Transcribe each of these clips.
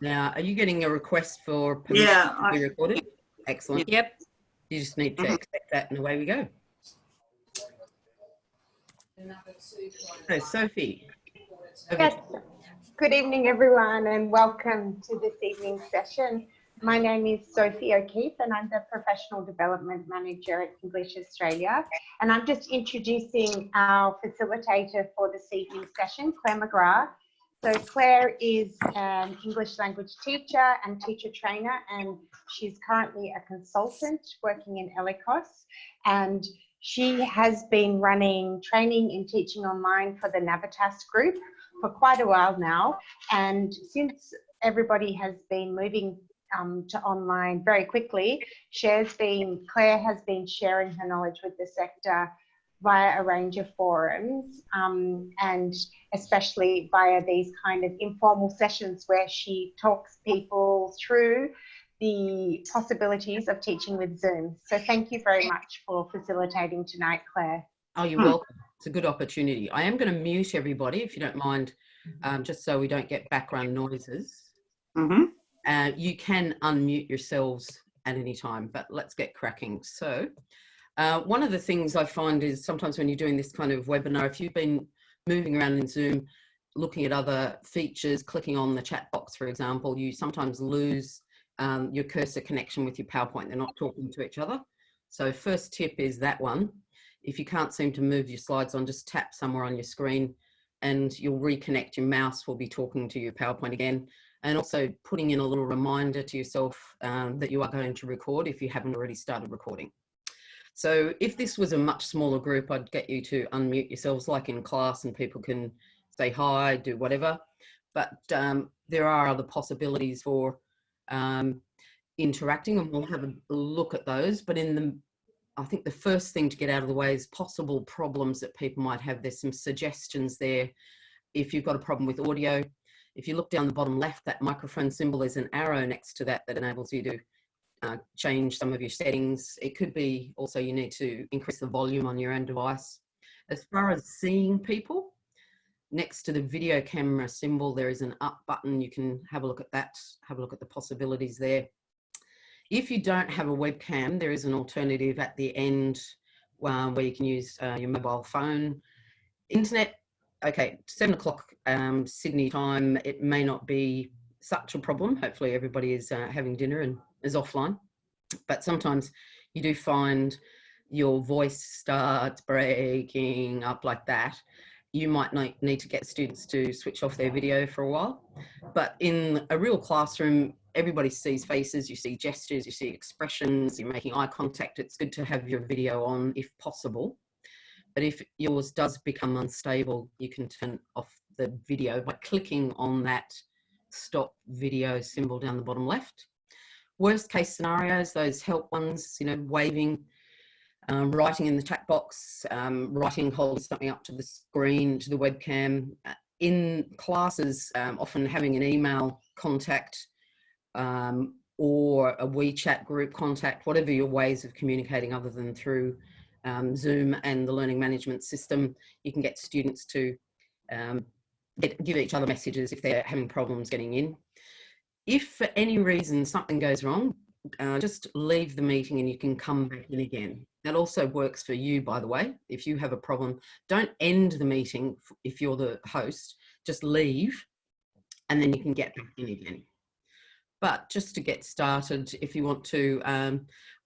Now, are you getting a request for permission to be recorded? Excellent. Yep. You just need to accept that and away we go. So, Sophie. Yes. Good evening, everyone, and welcome to this evening's session. My name is Sophie O'Keefe, and I'm the Professional Development Manager at English Australia. And I'm just introducing our facilitator for this evening's session, Claire McGrath. So Claire is an English language teacher and teacher trainer, and she's currently a consultant working in Ellicos. And she has been running training in teaching online for the Navitas group for quite a while now. And since everybody has been moving to online very quickly, Claire has been sharing her knowledge with the sector via a range of forums, and especially via these kind of informal sessions where she talks people through the possibilities of teaching with Zoom. So thank you very much for facilitating tonight, Claire. Oh, you're welcome. It's a good opportunity. I am going to mute everybody, if you don't mind, just so we don't get background noises. You can unmute yourselves at any time, but let's get cracking. So one of the things I find is sometimes when you're doing this kind of webinar, if you've been moving around in Zoom, looking at other features, clicking on the chat box, for example, you sometimes lose your cursor connection with your PowerPoint. They're not talking to each other. So first tip is that one. If you can't seem to move your slides on, just tap somewhere on your screen and you'll reconnect. Your mouse will be talking to your PowerPoint again. And also putting in a little reminder to yourself that you are going to record if you haven't already started recording. So if this was a much smaller group, I'd get you to unmute yourselves like in class and people can say hi, do whatever. But there are other possibilities for interacting, and we'll have a look at those. But I think the first thing to get out of the way is possible problems that people might have. There's some suggestions there. If you've got a problem with audio, if you look down the bottom left, that microphone symbol, there's an arrow next to that that enables you to change some of your settings. It could be also you need to increase the volume on your own device. As far as seeing people, next to the video camera symbol, there is an up button. You can have a look at that, have a look at the possibilities there. If you don't have a webcam, there is an alternative at the end where you can use your mobile phone. Internet, okay, 7 o'clock Sydney time, it may not be such a problem. Hopefully everybody is having dinner and is offline. But sometimes you do find your voice starts breaking up like that. You might need to get students to switch off their video for a while. But in a real classroom, everybody sees faces, you see gestures, you see expressions, you're making eye contact. It's good to have your video on if possible. But if yours does become unstable, you can turn off the video by clicking on that stop video symbol down the bottom left. Worst case scenarios, those help ones, you know, waving, writing in the chat box, writing, holding something up to the screen, to the webcam. In classes, often having an email contact or a WeChat group contact, whatever your ways of communicating other than through Zoom and the learning management system, you can get students to give each other messages if they're having problems getting in. If for any reason something goes wrong, just leave the meeting and you can come back in again. That also works for you, by the way. If you have a problem, don't end the meeting if you're the host, just leave and then you can get back in again. But just to get started, if you want to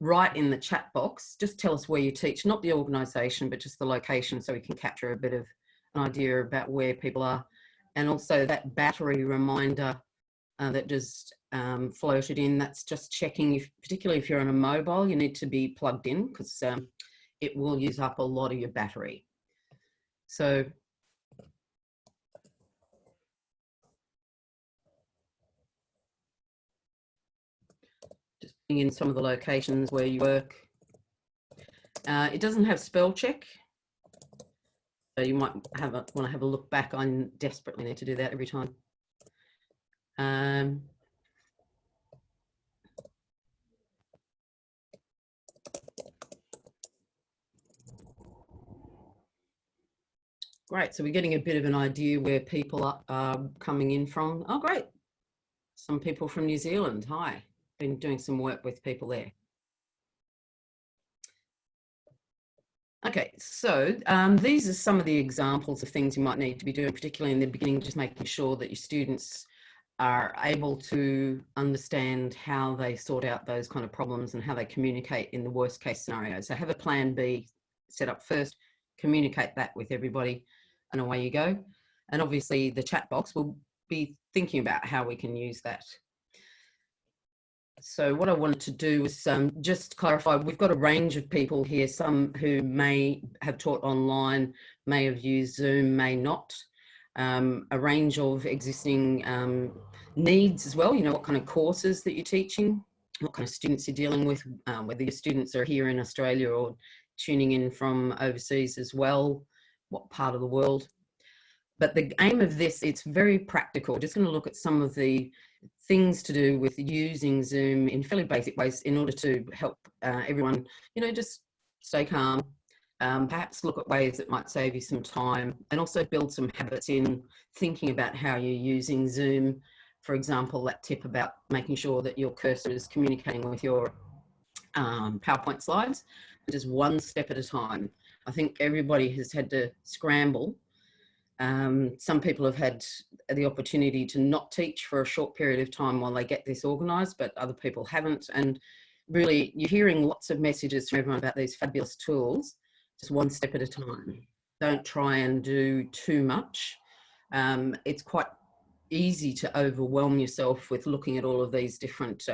write in the chat box, just tell us where you teach, not the organisation, but just the location, so we can capture a bit of an idea about where people are. And also that battery reminder that just floated in, that's just checking, if, particularly if you're on a mobile, you need to be plugged in because it will use up a lot of your battery. So just putting in some of the locations where you work. It doesn't have spell check. So you might want to have a look back. I desperately need to do that every time. Great, so we're getting a bit of an idea where people are coming in from. Oh, great. some people from New Zealand. Hi, been doing some work with people there. Okay, so these are some of the examples of things you might need to be doing, particularly in the beginning, just making sure that your students are able to understand how they sort out those kind of problems and how they communicate in the worst case scenario. So have a plan B set up first, communicate that with everybody, and away you go. And obviously the chat box will be thinking about how we can use that. So what I wanted to do was just clarify, we've got a range of people here, some who may have taught online, may have used Zoom, may not. A range of existing needs as well, you know, what kind of courses that you're teaching, what kind of students you're dealing with, whether your students are here in Australia or tuning in from overseas as well, what part of the world. But the aim of this, it's very practical. Just going to look at some of the things to do with using Zoom in fairly basic ways in order to help everyone, you know, just stay calm, perhaps look at ways that might save you some time, and also build some habits in thinking about how you're using Zoom. For example, that tip about making sure that your cursor is communicating with your PowerPoint slides, just one step at a time. I think everybody has had to scramble. Some people have had the opportunity to not teach for a short period of time while they get this organised, but other people haven't. And really, you're hearing lots of messages from everyone about these fabulous tools, just one step at a time. Don't try and do too much. It's quite easy to overwhelm yourself with looking at all of these different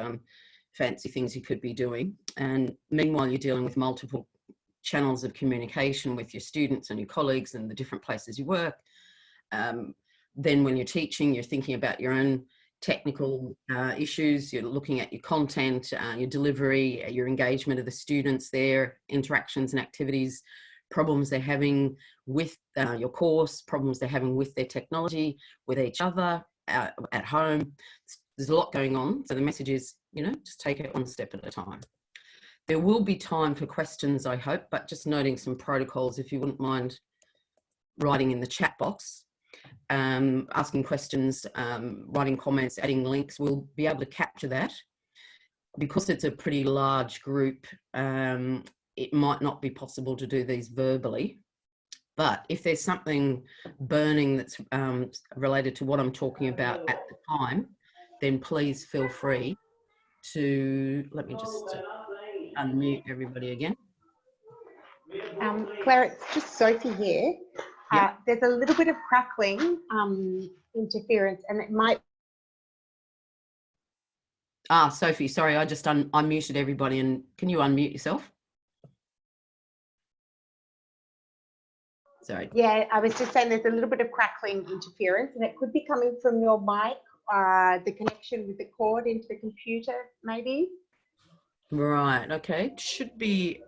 fancy things you could be doing. And meanwhile, you're dealing with multiple channels of communication with your students and your colleagues and the different places you work. Then when you're teaching, you're thinking about your own technical issues, you're looking at your content, your delivery, your engagement of the students, their interactions and activities, problems they're having with your course, problems they're having with their technology, with each other, at home. There's a lot going on. So the message is, you know, just take it one step at a time. There will be time for questions, I hope, but just noting some protocols, if you wouldn't mind writing in the chat box, asking questions, writing comments, adding links. We'll be able to capture that. Because it's a pretty large group, it might not be possible to do these verbally. But if there's something burning that's related to what I'm talking about at the time, then please feel free to, let me just unmute everybody again. Claire, it's just Sophie here. Yep. There's a little bit of crackling interference, and it might. Sophie, sorry, I just unmuted everybody, and can you unmute yourself? Sorry. Yeah, I was just saying there's a little bit of crackling interference, and it could be coming from your mic, the connection with the cord into the computer, maybe. Right, okay. Should be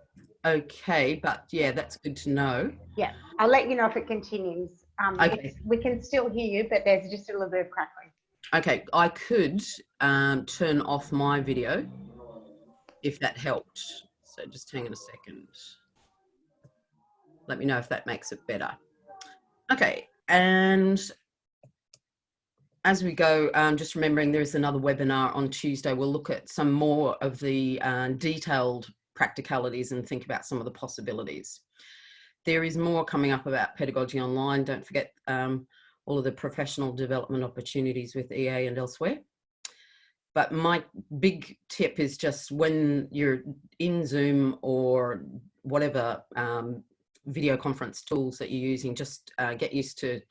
okay, but yeah, that's good to know. Yeah, I'll let you know if it continues. Okay. We can still hear you, but there's just a little bit of crackling. Okay, I could turn off my video if that helped. So just hang on a second. Let me know if that makes it better. Okay, and as we go, just remembering there is another webinar on Tuesday. We'll look at some more of the detailed practicalities and think about some of the possibilities. There is more coming up about pedagogy online. Don't forget all of the professional development opportunities with EA and elsewhere. But my big tip is just when you're in Zoom or whatever video conference tools that you're using, just get used to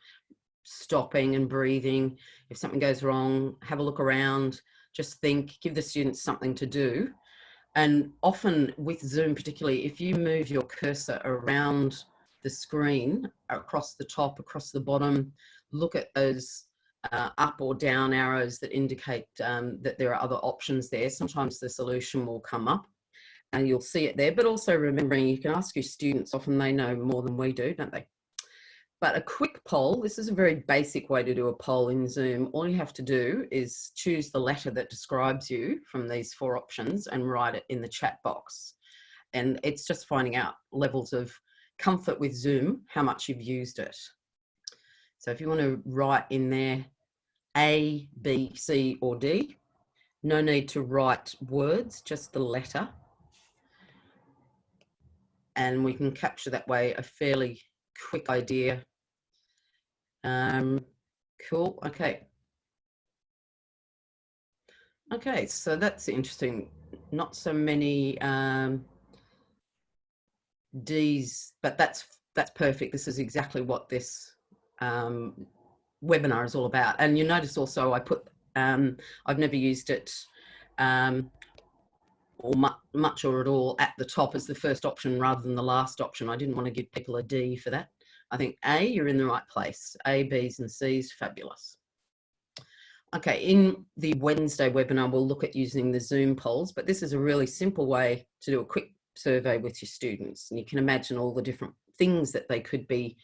stopping and breathing. If something goes wrong, have a look around, just think, give the students something to do. And often with Zoom particularly, if you move your cursor around the screen, across the top, across the bottom, look at those up or down arrows that indicate that there are other options there. Sometimes the solution will come up and you'll see it there, but also remembering you can ask your students, often they know more than we do, don't they? But a quick poll, this is a very basic way to do a poll in Zoom. All you have to do is choose the letter that describes you from these 4 options and write it in the chat box. And it's just finding out levels of comfort with Zoom, how much you've used it. So if you want to write in there A, B, C, or D. No need to write words, just the letter. And we can capture that way a fairly quick idea. Cool, okay. Okay, so that's interesting. Not so many D's, but that's perfect. This is exactly what this webinar is all about. And you notice also I put, I've never used it or much or at all at the top as the first option rather than the last option. I didn't want to give people a D for that. I think A, you're in the right place. A, B's and C's, fabulous. Okay, in the Wednesday webinar, we'll look at using the Zoom polls, but this is a really simple way to do a quick survey with your students. And you can imagine all the different things that they could be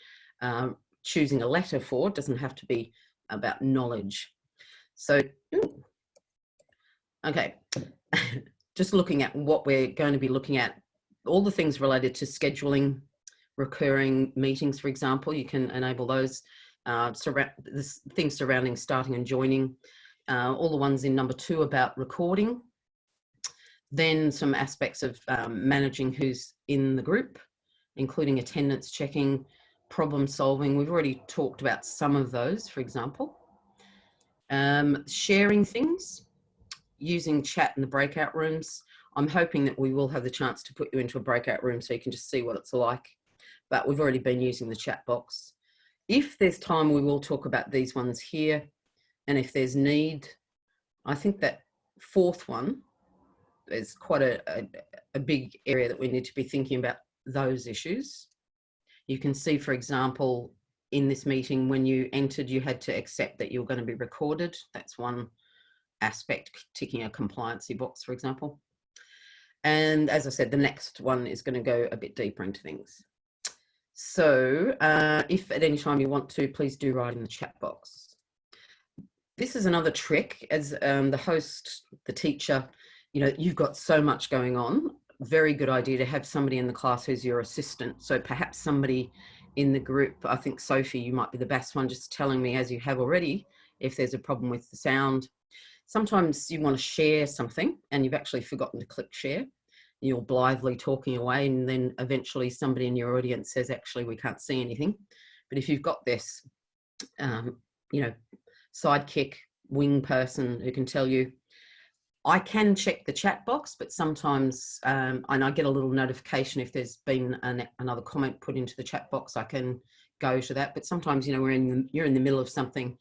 choosing a letter for. It doesn't have to be about knowledge. So, okay, just looking at what we're going to be looking at, all the things related to scheduling, recurring meetings, for example, you can enable those. Things surrounding starting and joining, all the ones in number 2 about recording, then some aspects of managing who's in the group, including attendance checking, problem solving. We've already talked about some of those, for example. Sharing things, using chat in the breakout rooms. I'm hoping that we will have the chance to put you into a breakout room so you can just see what it's like, but we've already been using the chat box. If there's time, we will talk about these ones here. And if there's need, I think that 4th one is quite a big area that we need to be thinking about those issues. You can see, for example, in this meeting, when you entered, you had to accept that you're going to be recorded. That's one aspect, ticking a compliancy box, for example. And as I said, the next one is going to go a bit deeper into things. So if at any time you want to, please do write in the chat box. This is another trick as the host, the teacher, you know, you've got so much going on. Very good idea to have somebody in the class who's your assistant. So perhaps somebody in the group, I think Sophie, you might be the best one, just telling me, as you have already, if there's a problem with the sound. Sometimes you want to share something and you've actually forgotten to click share. You're blithely talking away and then eventually somebody in your audience says, actually, we can't see anything. But if you've got this, you know, sidekick wing person who can tell you, I can check the chat box, but sometimes, and I get a little notification if there's been another comment put into the chat box, I can go to that. But sometimes, you know, you're in the middle of something,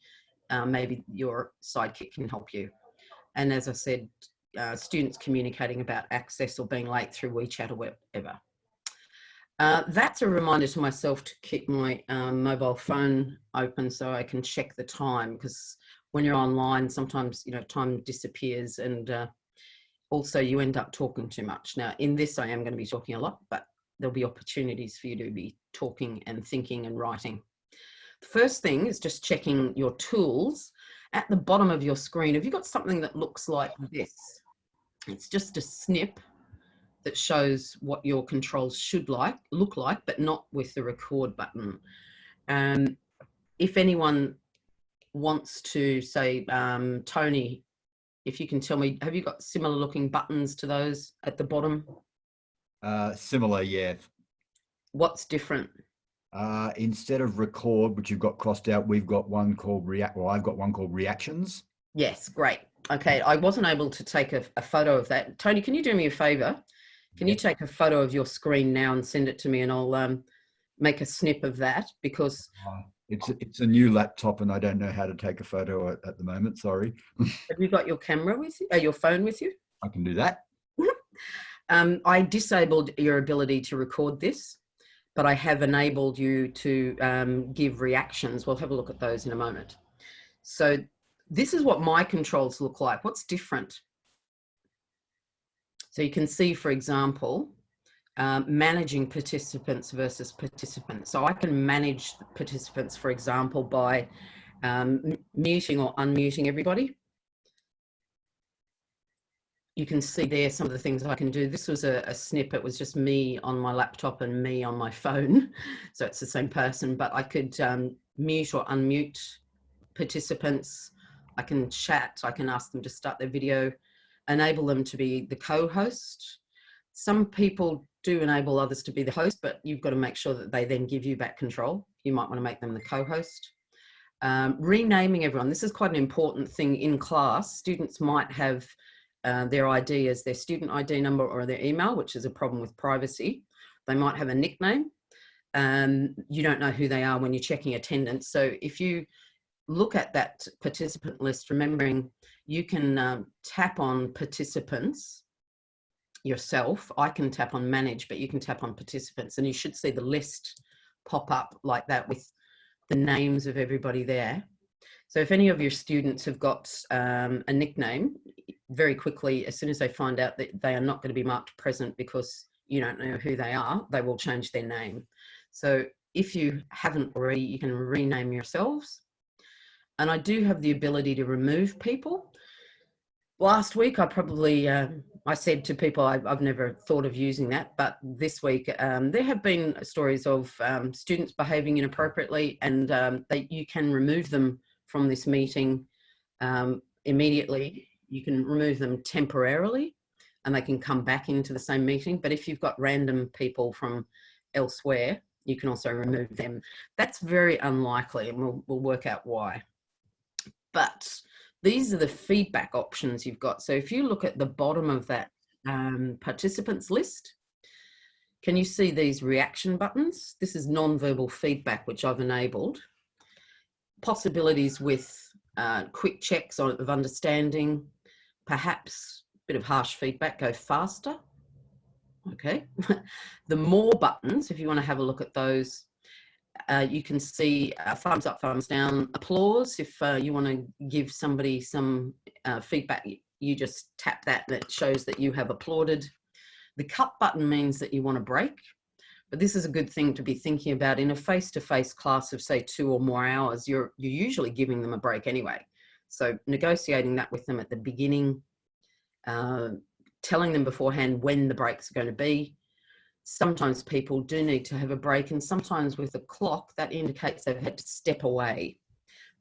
maybe your sidekick can help you. And as I said, students communicating about access or being late through WeChat or whatever. That's a reminder to myself to keep my mobile phone open so I can check the time, because when you're online, sometimes, you know, time disappears and also you end up talking too much. Now, in this, I am going to be talking a lot, but there'll be opportunities for you to be talking and thinking and writing. The first thing is just checking your tools. At the bottom of your screen, have you got something that looks like this? It's just a snip that shows what your controls should look like, but not with the record button. If anyone wants to say, Tony, if you can tell me, have you got similar looking buttons to those at the bottom? Similar, yeah. What's different? Instead of record, which you've got crossed out, we've got one called react. Well, I've got one called reactions. Yes, great. Okay, I wasn't able to take a photo of that. Tony, can you do me a favor? Can you take a photo of your screen now and send it to me, and I'll make a snip of that, because it's a new laptop and I don't know how to take a photo at the moment. Sorry. Have you got your camera with you? Your phone with you? I can do that. I disabled your ability to record this, but I have enabled you to give reactions. We'll have a look at those in a moment. So this is what my controls look like. What's different? So you can see, for example, managing participants versus participants. So I can manage participants, for example, by muting or unmuting everybody. You can see there some of the things I can do. This was a snip. It was just me on my laptop and me on my phone. So it's the same person, but I could mute or unmute participants. I can chat, I can ask them to start their video, enable them to be the co-host. Some people do enable others to be the host, but you've got to make sure that they then give you back control. You might want to make them the co-host. Renaming everyone. This is quite an important thing in class. Students might have their ID as their student ID number or their email, which is a problem with privacy. They might have a nickname. You don't know who they are when you're checking attendance. So if you look at that participant list, remembering you can tap on participants yourself. I can tap on manage, but you can tap on participants, and you should see the list pop up like that with the names of everybody there. So if any of your students have got a nickname, very quickly, as soon as they find out that they are not going to be marked present because you don't know who they are, they will change their name. So if you haven't already, you can rename yourselves. And I do have the ability to remove people. Last week, I probably, I said to people, I've never thought of using that, but this week, there have been stories of students behaving inappropriately, and you can remove them from this meeting immediately. You can remove them temporarily, and they can come back into the same meeting. But if you've got random people from elsewhere, you can also remove them. That's very unlikely, and we'll work out why. But these are the feedback options you've got. So if you look at the bottom of that participants list, can you see these reaction buttons? This is non-verbal feedback, which I've enabled. Possibilities with quick checks of understanding, perhaps a bit of harsh feedback, go faster. Okay. The more buttons, if you want to have a look at those, you can see thumbs up, thumbs down, applause. If you want to give somebody some feedback, you just tap that and it shows that you have applauded. The cut button means that you want to break, but this is a good thing to be thinking about. In a face-to-face class of say 2 or more hours, you're usually giving them a break anyway. So negotiating that with them at the beginning, telling them beforehand when the breaks are going to be. Sometimes people do need to have a break, and sometimes with a clock that indicates they've had to step away.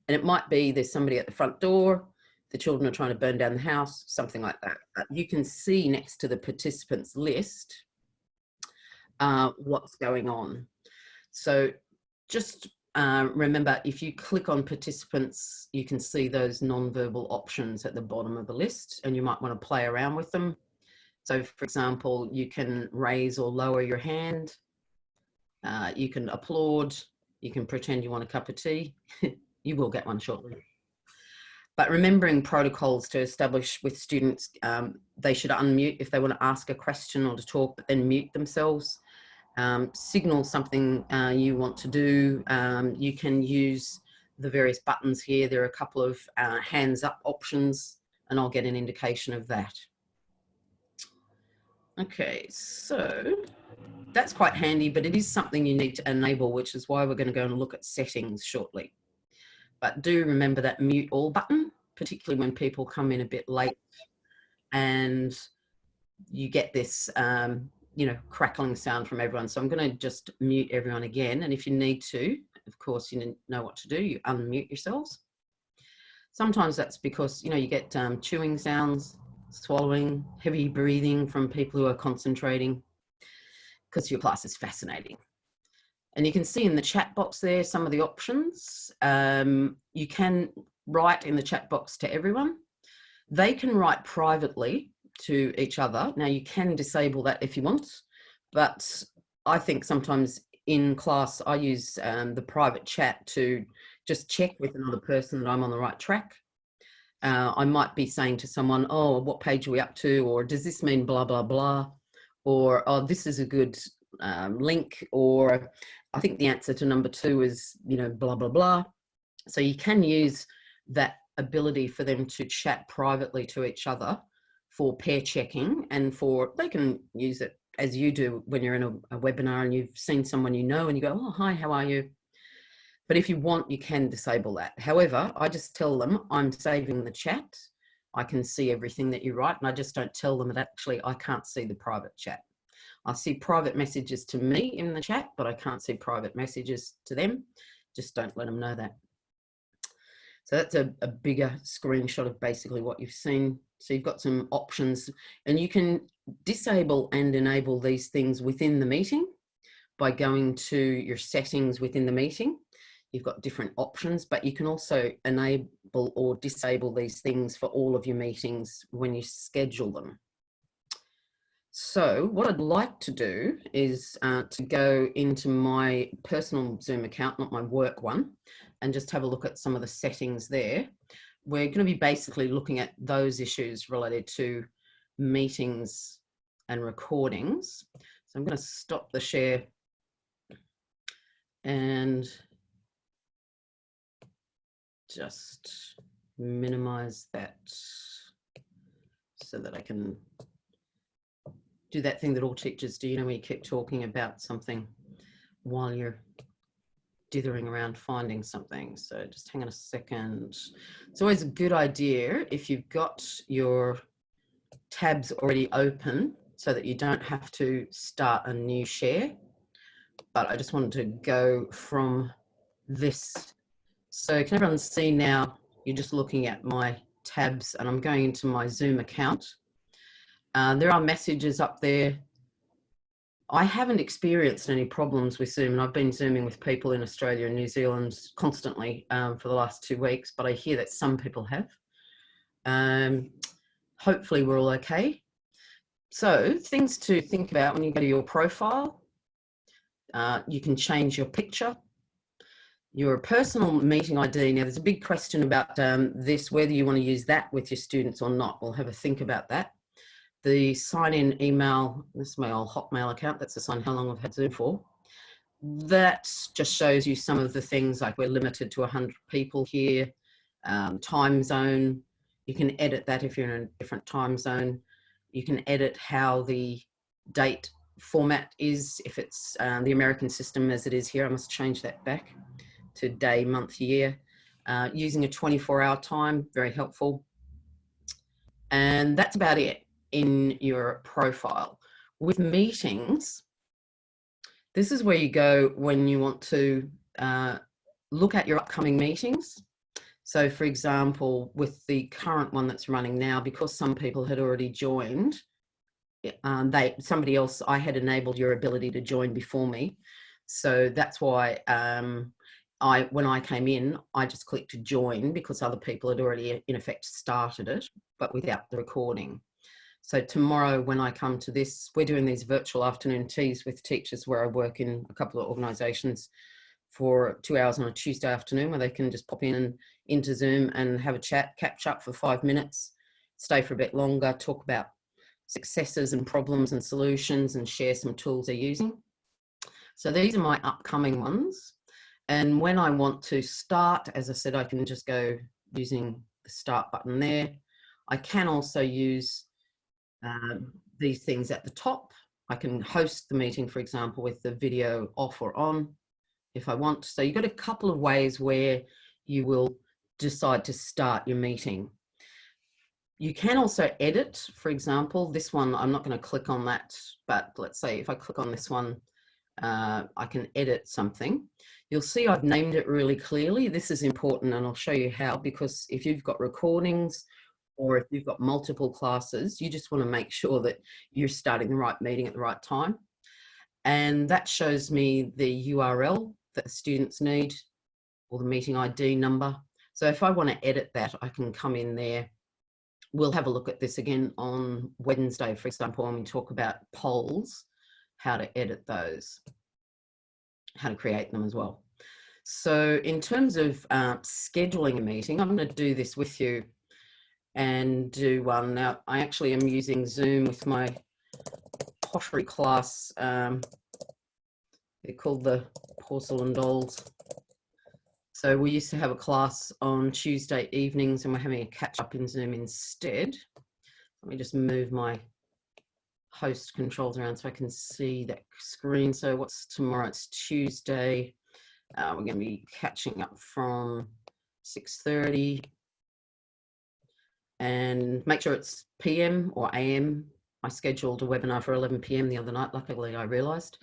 And it might be there's somebody at the front door, the children are trying to burn down the house, something like that. You can see next to the participants list what's going on. So just remember, if you click on participants, you can see those non-verbal options at the bottom of the list, and you might want to play around with them. So for example, you can raise or lower your hand. You can applaud. You can pretend you want a cup of tea. You will get one shortly. But remembering protocols to establish with students, they should unmute if they want to ask a question or to talk, but then mute themselves. Signal something you want to do. You can use the various buttons here. There are a couple of hands up options, and I'll get an indication of that. Okay, so that's quite handy, but it is something you need to enable, which is why we're going to go and look at settings shortly. But do remember that mute all button, particularly when people come in a bit late and you get this, you know, crackling sound from everyone. So I'm going to just mute everyone again. And if you need to, of course, you know what to do. You unmute yourselves. Sometimes that's because, you know, you get chewing sounds, swallowing, heavy breathing from people who are concentrating, because your class is fascinating. And you can see in the chat box there some of the options. You can write in the chat box to everyone. They can write privately to each other. Now you can disable that if you want, but I think sometimes in class I use the private chat to just check with another person that I'm on the right track. I might be saying to someone, oh, what page are we up to? Or does this mean blah, blah, blah? Or, oh, this is a good link. Or I think the answer to number 2 is, you know, blah, blah, blah. So you can use that ability for them to chat privately to each other for pair checking, and for, they can use it as you do when you're in a webinar and you've seen someone you know and you go, oh, hi, how are you? But if you want, you can disable that. However, I just tell them I'm saving the chat. I can see everything that you write, and I just don't tell them that actually I can't see the private chat. I see private messages to me in the chat, but I can't see private messages to them. Just don't let them know that. So that's a bigger screenshot of basically what you've seen. So you've got some options, and you can disable and enable these things within the meeting by going to your settings within the meeting. You've got different options, but you can also enable or disable these things for all of your meetings when you schedule them. So what I'd like to do is to go into my personal Zoom account, not my work one, and just have a look at some of the settings there. We're going to be basically looking at those issues related to meetings and recordings. So I'm going to stop the share and just minimize that so that I can do that thing that all teachers do, you know, when you keep talking about something while you're dithering around finding something. So just hang on a second. It's always a good idea if you've got your tabs already open so that you don't have to start a new share. But I just wanted to go from this. So can everyone see now? You're just looking at my tabs, and I'm going into my Zoom account. There are messages up there. I haven't experienced any problems with Zoom, and I've been Zooming with people in Australia and New Zealand constantly for the last 2 weeks, but I hear that some people have. Hopefully we're all okay. So things to think about when you go to your profile. You can change your picture. Your personal meeting ID. Now there's a big question about this, whether you want to use that with your students or not. We'll have a think about that. The sign-in email, this is my old Hotmail account, that's a sign how long I've had Zoom for. That just shows you some of the things, like we're limited to 100 people here, time zone. You can edit that if you're in a different time zone. You can edit how the date format is. If it's the American system as it is here, I must change that back to day, month, year. Using a 24-hour time, very helpful. And that's about it in your profile. With meetings, this is where you go when you want to look at your upcoming meetings. So for example, with the current one that's running now, because some people had already joined, somebody else, I had enabled your ability to join before me. So that's why when I came in, I just clicked to join because other people had already in effect started it, but without the recording. So tomorrow when I come to this, we're doing these virtual afternoon teas with teachers where I work in a couple of organisations for 2 hours on a Tuesday afternoon, where they can just pop in and into Zoom and have a chat, catch up for 5 minutes, stay for a bit longer, talk about successes and problems and solutions, and share some tools they're using. So these are my upcoming ones. And when I want to start, as I said, I can just go using the start button there. I can also use these things at the top. I can host the meeting, for example, with the video off or on if I want. So you've got a couple of ways where you will decide to start your meeting. You can also edit, for example, this one, I'm not going to click on that, but let's say if I click on this one, I can edit something. You'll see I've named it really clearly. This is important, and I'll show you how, because if you've got recordings or if you've got multiple classes, you just want to make sure that you're starting the right meeting at the right time. And that shows me the URL that the students need, or the meeting ID number. So if I want to edit that, I can come in there. We'll have a look at this again on Wednesday, for example, when we talk about polls, how to edit those, how to create them as well. So in terms of scheduling a meeting, I'm going to do this with you and do one. Now, I actually am using Zoom with my pottery class. They're called the Porcelain Dolls. So we used to have a class on Tuesday evenings, and we're having a catch up in Zoom instead. Let me just move my host controls around so I can see that screen. So what's tomorrow? It's Tuesday. We're going to be catching up from 6:30. And make sure it's PM or AM. I scheduled a webinar for 11 PM the other night. Luckily, I realised.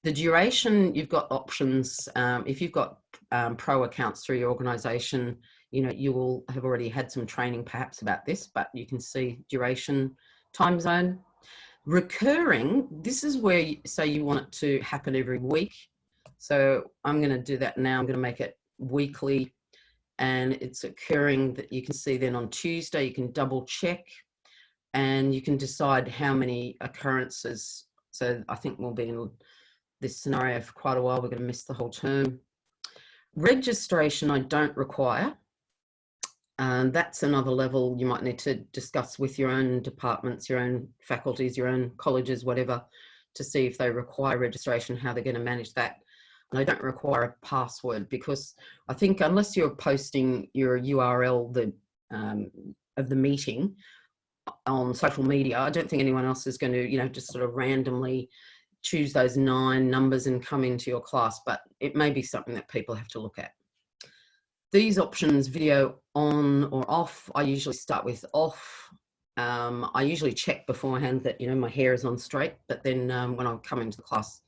The duration, you've got options. If you've got pro accounts through your organisation, you know, you will have already had some training perhaps about this, but you can see duration, time zone. Recurring, this is where you say you want it to happen every week. So I'm going to do that now. I'm going to make it weekly, and it's occurring that you can see then on Tuesday. You can double check and you can decide how many occurrences. So I think we'll be in this scenario for quite a while. We're going to miss the whole term. Registration I don't require. That's another level you might need to discuss with your own departments, your own faculties, your own colleges, whatever, to see if they require registration, how they're going to manage that. And I don't require a password, because I think unless you're posting your URL of the meeting on social media, I don't think anyone else is going to, you know, just sort of randomly choose those 9 numbers and come into your class, but it may be something that people have to look at. These options, video on or off, I usually start with off. I usually check beforehand that, you know, my hair is on straight, but then when I come into the class,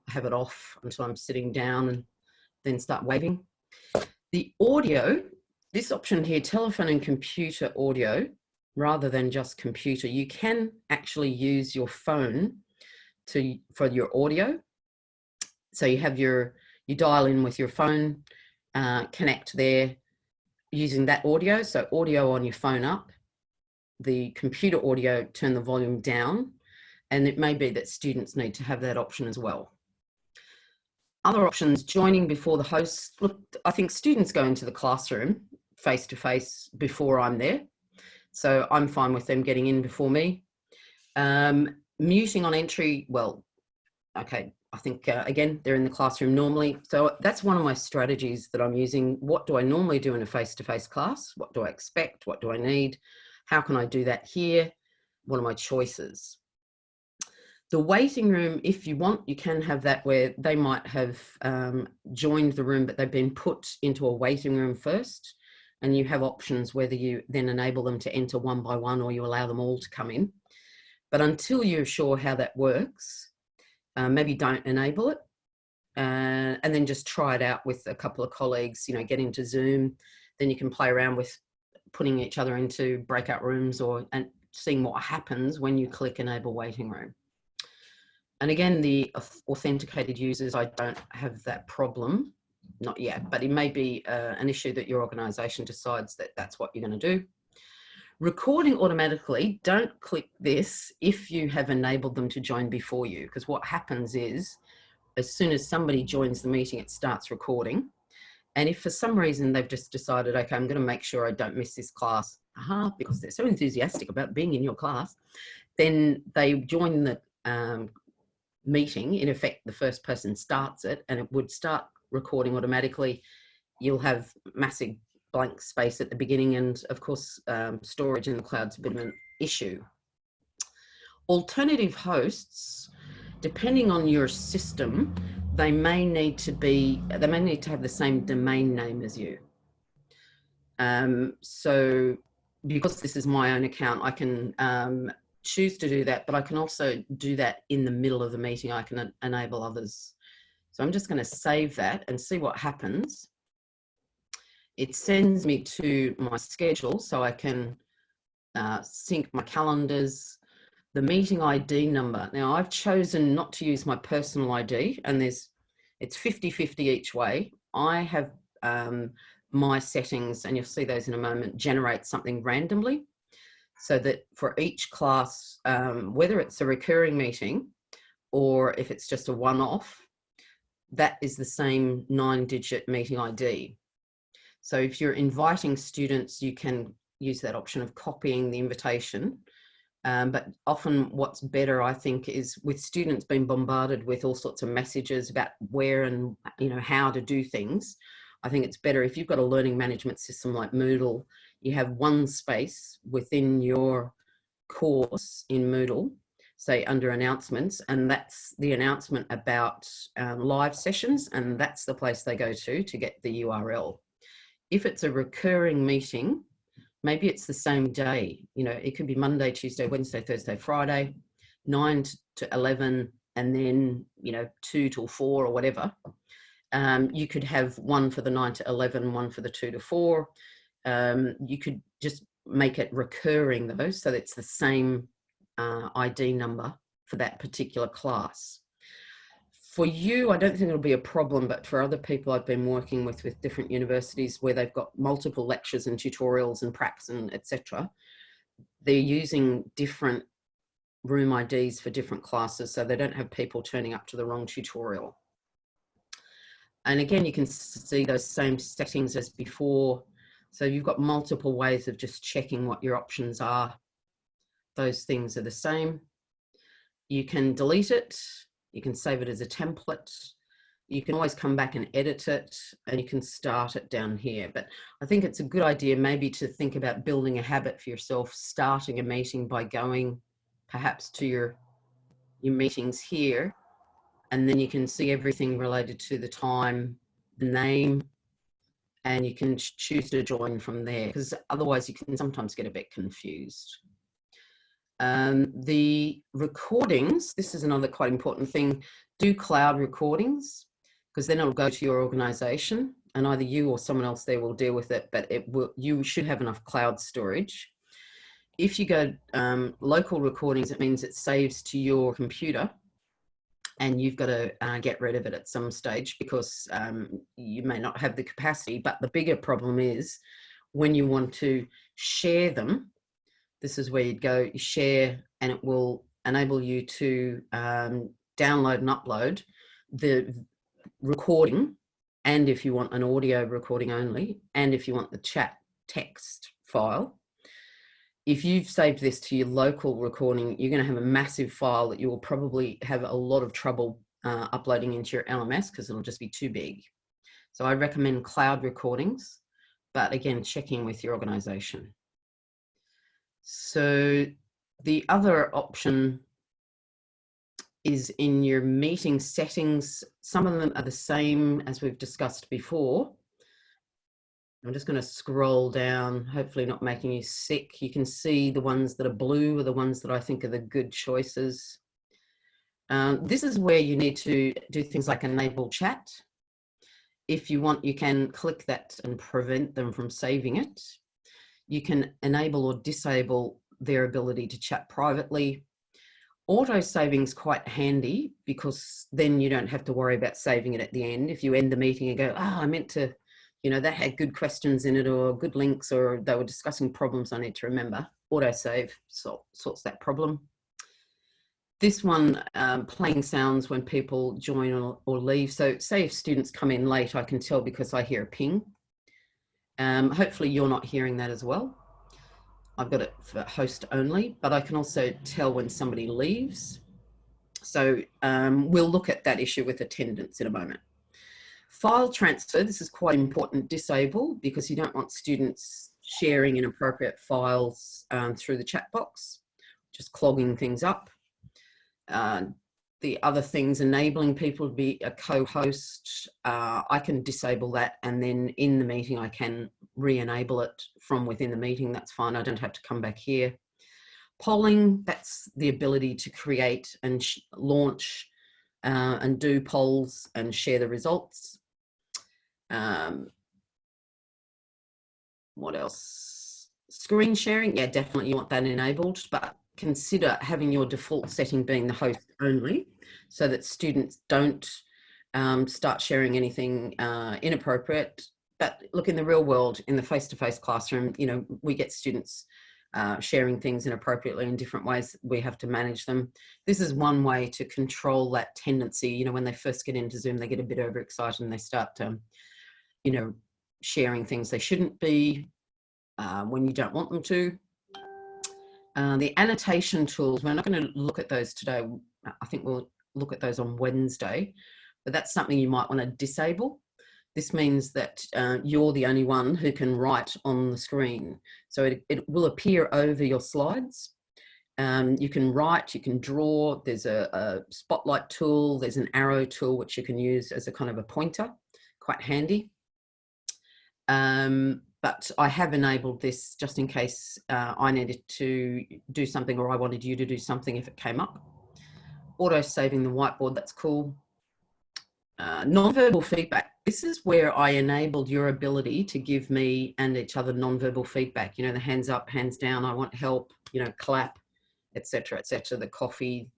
I have it off until I'm sitting down and then start waving. The audio, this option here, telephone and computer audio, rather than just computer, you can actually use your phone for your audio. So you have you dial in with your phone, connect there using that audio. So audio on your phone up, the computer audio, turn the volume down, and it may be that students need to have that option as well. Other options, joining before the host. Look, I think students go into the classroom face to face before I'm there. So I'm fine with them getting in before me. Muting on entry, well, okay, I think, again, they're in the classroom normally. So that's one of my strategies that I'm using. What do I normally do in a face-to-face class? What do I expect? What do I need? How can I do that here? What are my choices? The waiting room, if you want, you can have that where they might have joined the room, but they've been put into a waiting room first. And you have options whether you then enable them to enter one by one or you allow them all to come in. But until you're sure how that works, maybe don't enable it, and then just try it out with a couple of colleagues, you know, get into Zoom. Then you can play around with putting each other into breakout rooms and seeing what happens when you click enable waiting room. And again, the authenticated users, I don't have that problem, not yet, but it may be an issue that your organisation decides that that's what you're going to do. Recording automatically, don't click this if you have enabled them to join before you, because what happens is as soon as somebody joins the meeting, it starts recording. And if for some reason they've just decided, okay, I'm going to make sure I don't miss this class, because they're so enthusiastic about being in your class, then they join the meeting. In effect, the first person starts it and it would start recording automatically. You'll have massive blank space at the beginning, and of course storage in the cloud's a bit of an issue. Alternative hosts, depending on your system, they may need to have the same domain name as you. So because this is my own account, I can choose to do that, but I can also do that in the middle of the meeting. I can enable others. So I'm just going to save that and see what happens. It sends me to my schedule so I can sync my calendars. The meeting ID number. Now I've chosen not to use my personal ID, and it's 50-50 each way. I have my settings, and you'll see those in a moment, generate something randomly, so that for each class, whether it's a recurring meeting or if it's just a one-off, that is the same 9-digit meeting ID. So if you're inviting students, you can use that option of copying the invitation. But often what's better, I think, is with students being bombarded with all sorts of messages about where and, you know, how to do things. I think it's better if you've got a learning management system like Moodle, you have one space within your course in Moodle, say under announcements, and that's the announcement about live sessions, and that's the place they go to get the URL. If it's a recurring meeting, maybe it's the same day, you know, it could be Monday, Tuesday, Wednesday, Thursday, Friday, 9 to 11, and then, you know, 2 till 4 or whatever. You could have one for the 9 to 11, one for the 2 to 4. you could just make it recurring though, so that it's the same ID number for that particular class. For you, I don't think it'll be a problem, but for other people I've been working with different universities where they've got multiple lectures and tutorials and pracs and etc., they're using different room IDs for different classes, so they don't have people turning up to the wrong tutorial. And again, you can see those same settings as before. So you've got multiple ways of just checking what your options are. Those things are the same. You can delete it. You can save it as a template. You can always come back and edit it, and you can start it down here. But I think it's a good idea maybe to think about building a habit for yourself, starting a meeting by going perhaps to your meetings here, and then you can see everything related to the time, the name, and you can choose to join from there, because otherwise you can sometimes get a bit confused. The recordings, this is another quite important thing. Do cloud recordings, because then it'll go to your organization and either you or someone else there will deal with it, but you should have enough cloud storage. If you go local recordings, it means it saves to your computer, and you've got to get rid of it at some stage, because you may not have the capacity. But the bigger problem is when you want to share them, this is where you'd go, you share, and it will enable you to download and upload the recording, and if you want an audio recording only, and if you want the chat text file. If you've saved this to your local recording, you're going to have a massive file that you will probably have a lot of trouble uploading into your LMS, because it'll just be too big. So I recommend cloud recordings, but again, checking with your organization. So the other option is in your meeting settings. Some of them are the same as we've discussed before. I'm just going to scroll down, hopefully not making you sick. You can see the ones that are blue are the ones that I think are the good choices. This is where you need to do things like enable chat. If you want, you can click that and prevent them from saving it. You can enable or disable their ability to chat privately. Auto saving is quite handy, because then you don't have to worry about saving it at the end. If you end the meeting and go, oh, I meant to, you know, that had good questions in it, or good links, or they were discussing problems I need to remember. Autosave sorts that problem. This one, playing sounds when people join or leave. So say if students come in late, I can tell because I hear a ping. Hopefully you're not hearing that as well. I've got it for host only, but I can also tell when somebody leaves. So we'll look at that issue with attendance in a moment. File transfer, this is quite important, disable, because you don't want students sharing inappropriate files through the chat box, just clogging things up. The other things, enabling people to be a co-host, I can disable that, and then in the meeting I can re-enable it from within the meeting. That's fine, I don't have to come back here. Polling, that's the ability to create and launch and do polls and share the results. What else? Screen sharing, yeah, definitely you want that enabled, but consider having your default setting being the host only, so that students don't start sharing anything inappropriate. But look, in the real world, in the face-to-face classroom, you know, we get students sharing things inappropriately in different ways. We have to manage them. This is one way to control that tendency. You know, when they first get into Zoom, they get a bit overexcited and they start, you know, sharing things they shouldn't be when you don't want them to. The annotation tools, we're not going to look at those today. I think we'll look at those on Wednesday, but that's something you might want to disable. This means that you're the only one who can write on the screen. So it will appear over your slides. You can write, you can draw, there's a spotlight tool, there's an arrow tool which you can use as a kind of a pointer, quite handy. But I have enabled this just in case I needed to do something, or I wanted you to do something if it came up. Auto saving the whiteboard, that's cool. Non-verbal feedback. This is where I enabled your ability to give me and each other non-verbal feedback. You know, the hands up, hands down, I want help, you know, clap, etc., etc. The coffee.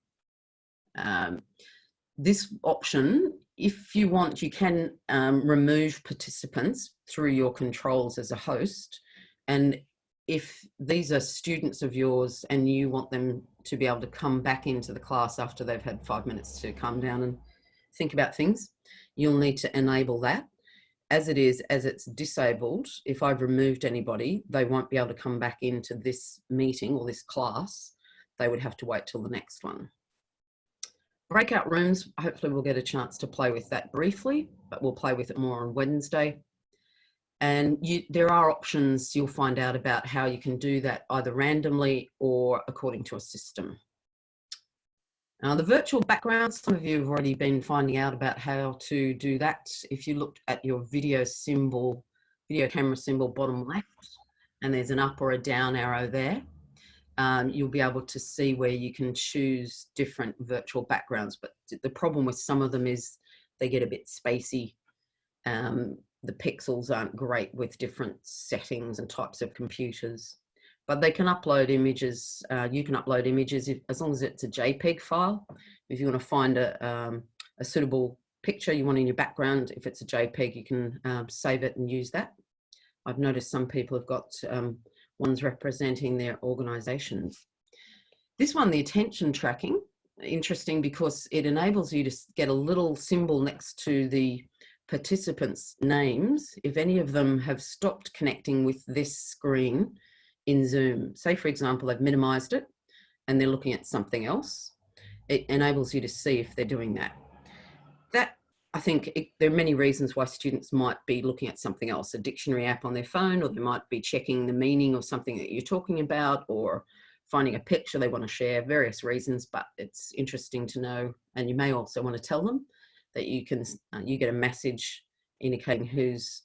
This option, if you want, you can remove participants through your controls as a host. And if these are students of yours and you want them to be able to come back into the class after they've had 5 minutes to calm down and think about things, you'll need to enable that. As it is, as it's disabled, if I've removed anybody, they won't be able to come back into this meeting or this class. They would have to wait till the next one. Breakout rooms, hopefully we'll get a chance to play with that briefly, but we'll play with it more on Wednesday. And there are options you'll find out about how you can do that either randomly or according to a system. Now, the virtual background, some of you have already been finding out about how to do that. If you looked at your video symbol, video camera symbol bottom left, and there's an up or a down arrow there, you'll be able to see where you can choose different virtual backgrounds. But the problem with some of them is they get a bit spacey. The pixels aren't great with different settings and types of computers. But they can upload images. You can upload images as long as it's a JPEG file. If you want to find a suitable picture you want in your background, if it's a JPEG, you can save it and use that. I've noticed some people have got ones representing their organisations. This one, the attention tracking, interesting because it enables you to get a little symbol next to the participants' names if any of them have stopped connecting with this screen in Zoom. Say, for example, they've minimized it and they're looking at something else. It enables you to see if they're doing that. I think there are many reasons why students might be looking at something else, a dictionary app on their phone, or they might be checking the meaning of something that you're talking about, or finding a picture they want to share, various reasons, but it's interesting to know. And you may also want to tell them that you get a message indicating who's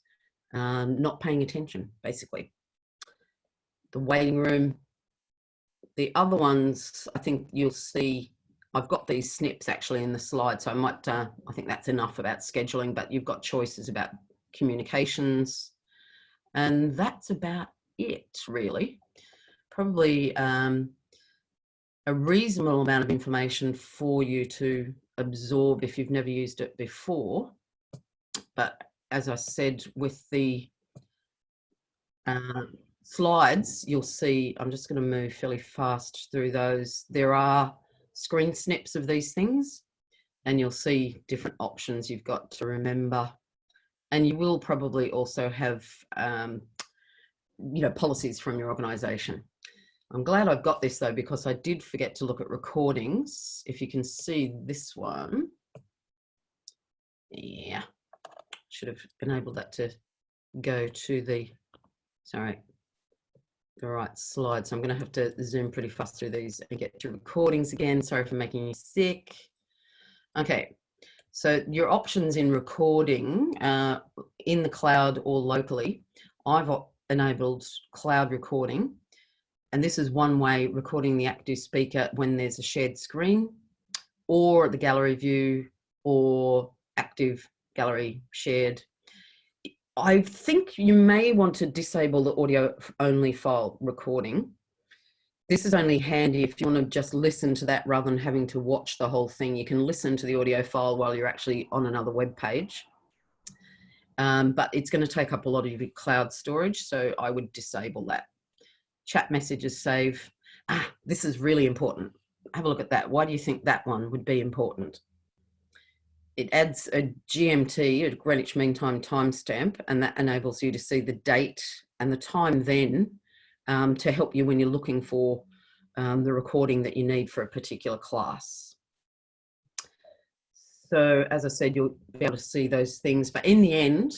not paying attention, basically. The waiting room. The other ones, I think you'll see, I've got these snips actually in the slide, so I think that's enough about scheduling, but you've got choices about communications, and that's about it, really. Probably a reasonable amount of information for you to absorb if you've never used it before. But as I said, with the slides, you'll see, I'm just going to move fairly fast through those. There are screen snips of these things, and you'll see different options you've got to remember. And you will probably also have, policies from your organisation. I'm glad I've got this though, because I did forget to look at recordings. If you can see this one, yeah, should have enabled that to go to the right slide. So I'm going to have to zoom pretty fast through these and get to recordings again. Sorry for making you sick. Okay, so your options in recording in the cloud or locally, I've enabled cloud recording. And this is one way, recording the active speaker when there's a shared screen, or the gallery view, or active gallery shared. I think you may want to disable the audio only file recording. This is only handy if you want to just listen to that rather than having to watch the whole thing. You can listen to the audio file while you're actually on another web page. But it's going to take up a lot of your cloud storage, so I would disable that. Chat messages save. This is really important. Have a look at that. Why do you think that one would be important? It adds a GMT, a Greenwich Mean Time timestamp, and that enables you to see the date and the time then to help you when you're looking for the recording that you need for a particular class. So as I said, you'll be able to see those things. But in the end,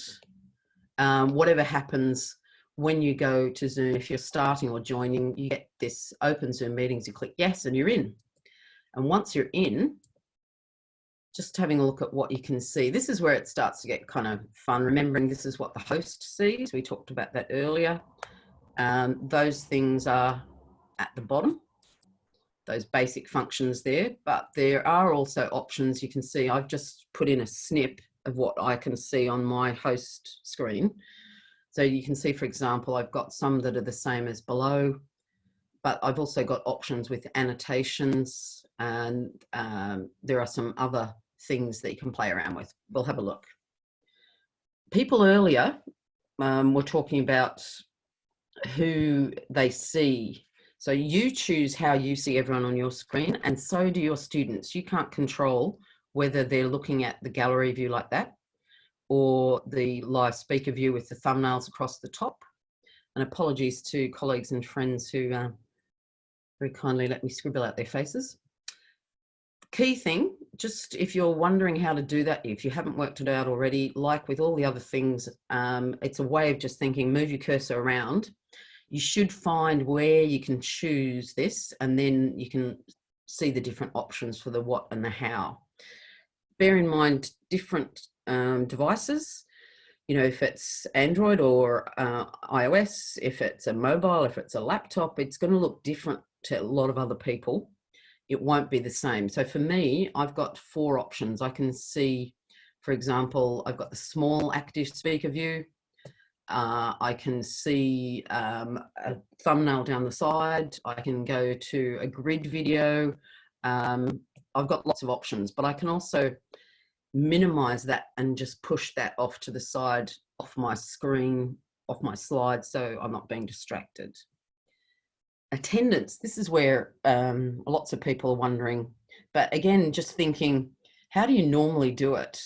whatever happens when you go to Zoom, if you're starting or joining, you get this open Zoom meetings, you click yes and you're in. And once you're in, just having a look at what you can see. This is where it starts to get kind of fun. Remembering this is what the host sees. We talked about that earlier. Those things are at the bottom, those basic functions there, but there are also options you can see. I've just put in a snip of what I can see on my host screen. So you can see, for example, I've got some that are the same as below, but I've also got options with annotations, and there are some other things that you can play around with. We'll have a look. People earlier were talking about who they see. So you choose how you see everyone on your screen, and so do your students. You can't control whether they're looking at the gallery view like that or the live speaker view with the thumbnails across the top. And apologies to colleagues and friends who very kindly let me scribble out their faces. Key thing, just if you're wondering how to do that, if you haven't worked it out already, like with all the other things, it's a way of just thinking, move your cursor around. You should find where you can choose this, and then you can see the different options for the what and the how. Bear in mind different devices, you know, if it's Android or iOS, if it's a mobile, if it's a laptop, it's going to look different to a lot of other people. It won't be the same. So for me, I've got 4 options. I can see, for example, I've got the small active speaker view. I can see a thumbnail down the side. I can go to a grid video. I've got lots of options, but I can also minimize that and just push that off to the side, off my screen, off my slide, so I'm not being distracted. Attendance, this is where lots of people are wondering, but again, just thinking, how do you normally do it?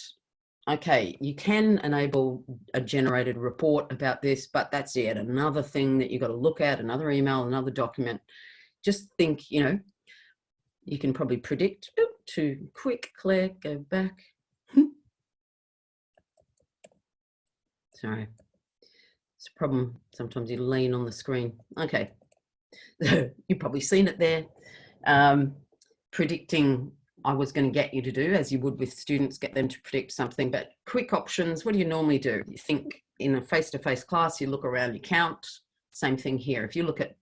Okay, you can enable a generated report about this, but that's yet another thing that you've got to look at, another email, another document. Just think, you know, you can probably predict. Too quick, Claire, go back. Sorry, it's a problem. Sometimes you lean on the screen. Okay, you've probably seen it there. Predicting, I was going to get you to do, as you would with students, get them to predict something. But quick options, what do you normally do? You think in a face-to-face class, you look around, you count. Same thing here. If you look at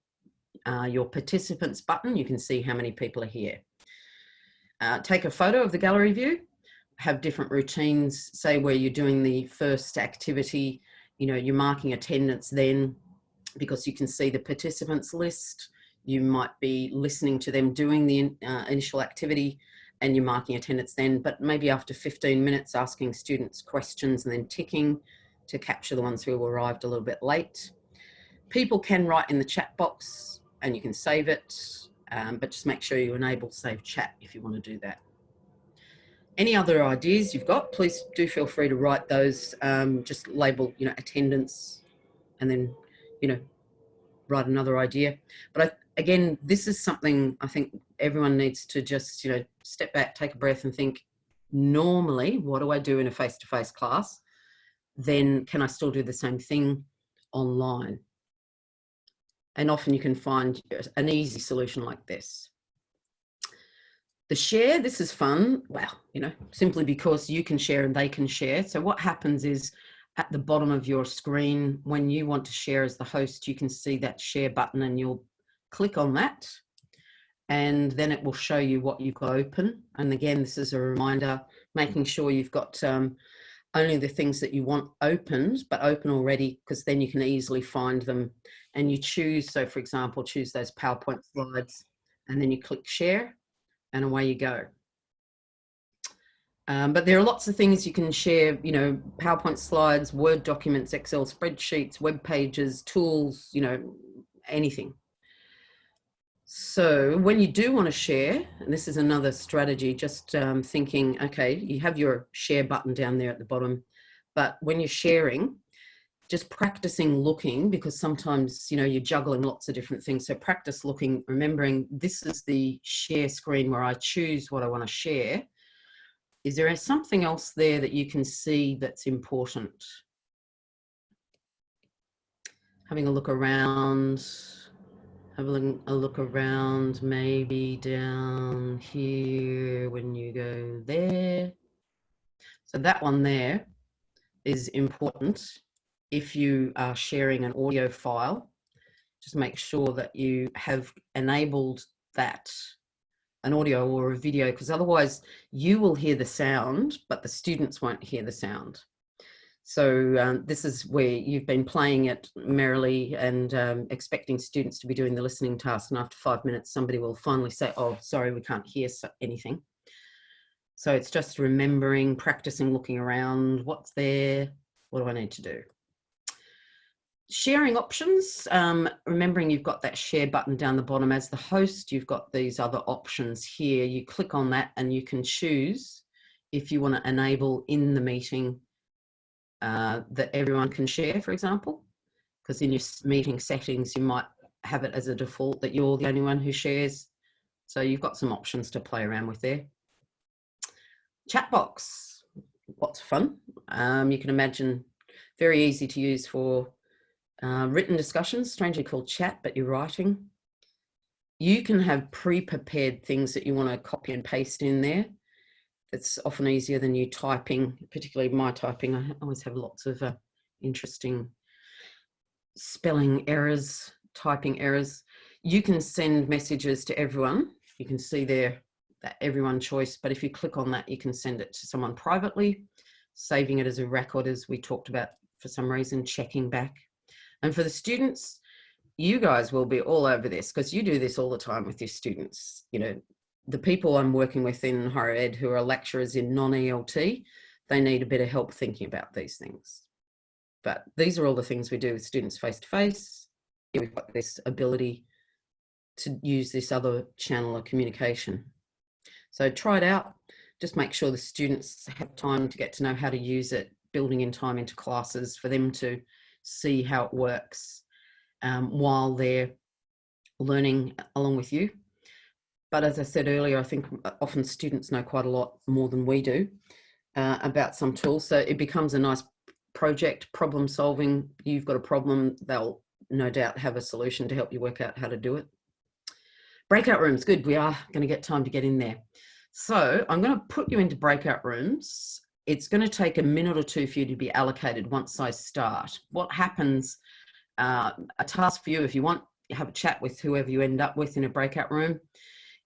your participants button, you can see how many people are here. Take a photo of the gallery view, have different routines, say where you're doing the first activity, you know, you're marking attendance then because you can see the participants list. You might be listening to them doing the initial activity and you're marking attendance then, but maybe after 15 minutes asking students questions and then ticking to capture the ones who arrived a little bit late. People can write in the chat box and you can save it, but just make sure you enable save chat if you want to do that. Any other ideas you've got, please do feel free to write those, just label, you know, attendance and then, you know, write another idea. But again, this is something I think everyone needs to just, you know, step back, take a breath and think, normally, what do I do in a face-to-face class? Then can I still do the same thing online? And often you can find an easy solution like this. The share, this is fun. Well, you know, simply because you can share and they can share. So what happens is at the bottom of your screen, when you want to share as the host, you can see that share button and you'll click on that. And then it will show you what you've got open. And again, this is a reminder, making sure you've got only the things that you want opened, but open already, because then you can easily find them. And you choose, so for example, choose those PowerPoint slides, and then you click share, and away you go. But there are lots of things you can share, you know, PowerPoint slides, Word documents, Excel spreadsheets, web pages, tools, you know, anything. So when you do want to share, and this is another strategy, just thinking, okay, you have your share button down there at the bottom, but when you're sharing, just practicing looking, because sometimes, you know, you're juggling lots of different things. So practice looking, remembering this is the share screen where I choose what I want to share. Is there something else there that you can see that's important? Having a look around, having a look around, maybe down here when you go there. So that one there is important. If you are sharing an audio file, just make sure that you have enabled that an audio or a video, because otherwise you will hear the sound, but the students won't hear the sound. So this is where you've been playing it merrily and expecting students to be doing the listening task. And after 5 minutes, somebody will finally say, oh, sorry, we can't hear anything. So it's just remembering, practicing, looking around, what's there, what do I need to do? Sharing options, remembering you've got that share button down the bottom. As the host, you've got these other options here. You click on that and you can choose if you want to enable in the meeting that everyone can share, for example, because in your meeting settings, you might have it as a default that you're the only one who shares. So you've got some options to play around with there. Chat box, lots of fun. You can imagine very easy to use for written discussions, strangely called chat, but you're writing. You can have pre-prepared things that you want to copy and paste in there. It's often easier than you typing, particularly my typing. I always have lots of interesting spelling errors, typing errors. You can send messages to everyone. You can see there that everyone choice, but if you click on that, you can send it to someone privately, saving it as a record, as we talked about, for some reason, checking back. And for the students, you guys will be all over this because you do this all the time with your students. You know, the people I'm working with in higher ed who are lecturers in non-ELT, they need a bit of help thinking about these things. But these are all the things we do with students face-to-face. We've got this ability to use this other channel of communication. So try it out. Just make sure the students have time to get to know how to use it, building in time into classes for them to see how it works while they're learning along with you. But as I said earlier, I think often students know quite a lot more than we do about some tools. So it becomes a nice project, problem solving. You've got a problem, they'll no doubt have a solution to help you work out how to do it. Breakout rooms, good. We are going to get time to get in there. So I'm going to put you into breakout rooms. It's going to take a minute or two for you to be allocated once I start. What happens, a task for you, if you want, you have a chat with whoever you end up with in a breakout room.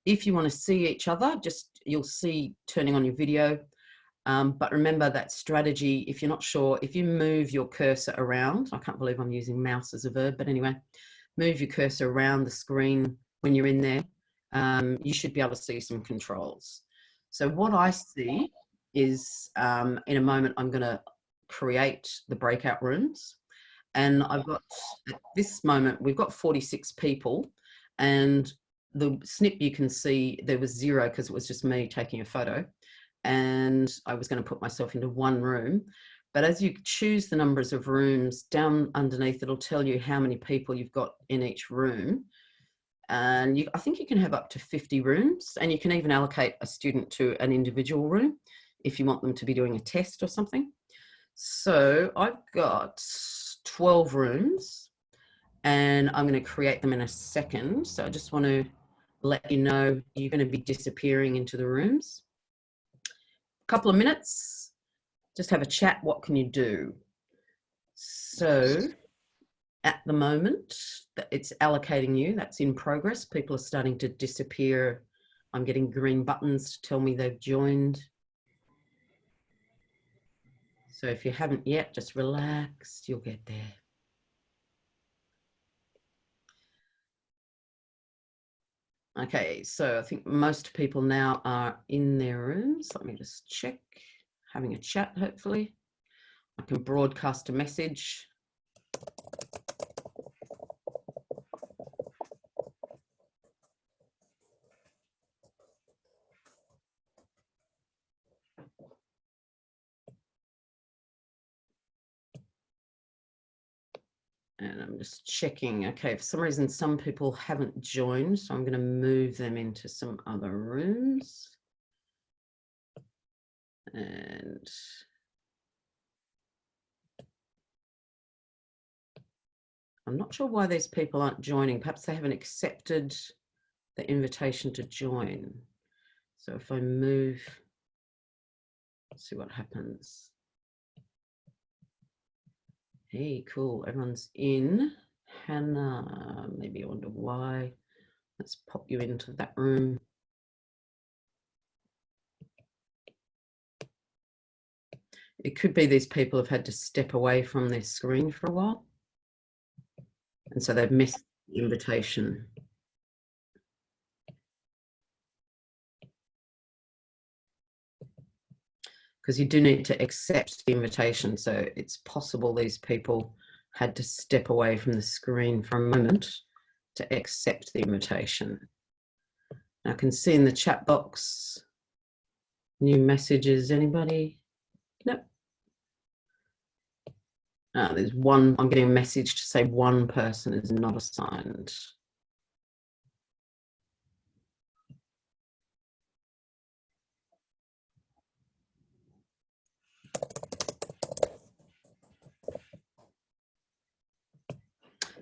If you want to see each other, just you'll see turning on your video. But remember that strategy, if you're not sure, if you move your cursor around, I can't believe I'm using mouse as a verb, but anyway, move your cursor around the screen when you're in there, you should be able to see some controls. So what I see is in a moment, I'm going to create the breakout rooms. And I've got, at this moment, we've got 46 people, and the snip you can see, there was 0 because it was just me taking a photo. And I was going to put myself into one room. But as you choose the numbers of rooms, down underneath, it'll tell you how many people you've got in each room. And I think you can have up to 50 rooms, and you can even allocate a student to an individual room if you want them to be doing a test or something. So I've got 12 rooms, and I'm going to create them in a second. So I just want to let you know you're going to be disappearing into the rooms. A couple of minutes, just have a chat. What can you do? So at the moment, it's allocating you. That's in progress. People are starting to disappear. I'm getting green buttons to tell me they've joined. So if you haven't yet, just relax, you'll get there. Okay, so I think most people now are in their rooms. Let me just check. Having a chat, hopefully. I can broadcast a message. And I'm just checking. Okay, for some reason, some people haven't joined, so I'm going to move them into some other rooms. And I'm not sure why these people aren't joining. Perhaps they haven't accepted the invitation to join. So if I move, let's see what happens. Hey, cool, everyone's in. Hannah, maybe I wonder why. Let's pop you into that room. It could be these people have had to step away from their screen for a while. And so they've missed the invitation. Because you do need to accept the invitation. So it's possible these people had to step away from the screen for a moment to accept the invitation. I can see in the chat box, new messages, anybody? Nope. There's one, I'm getting a message to say one person is not assigned.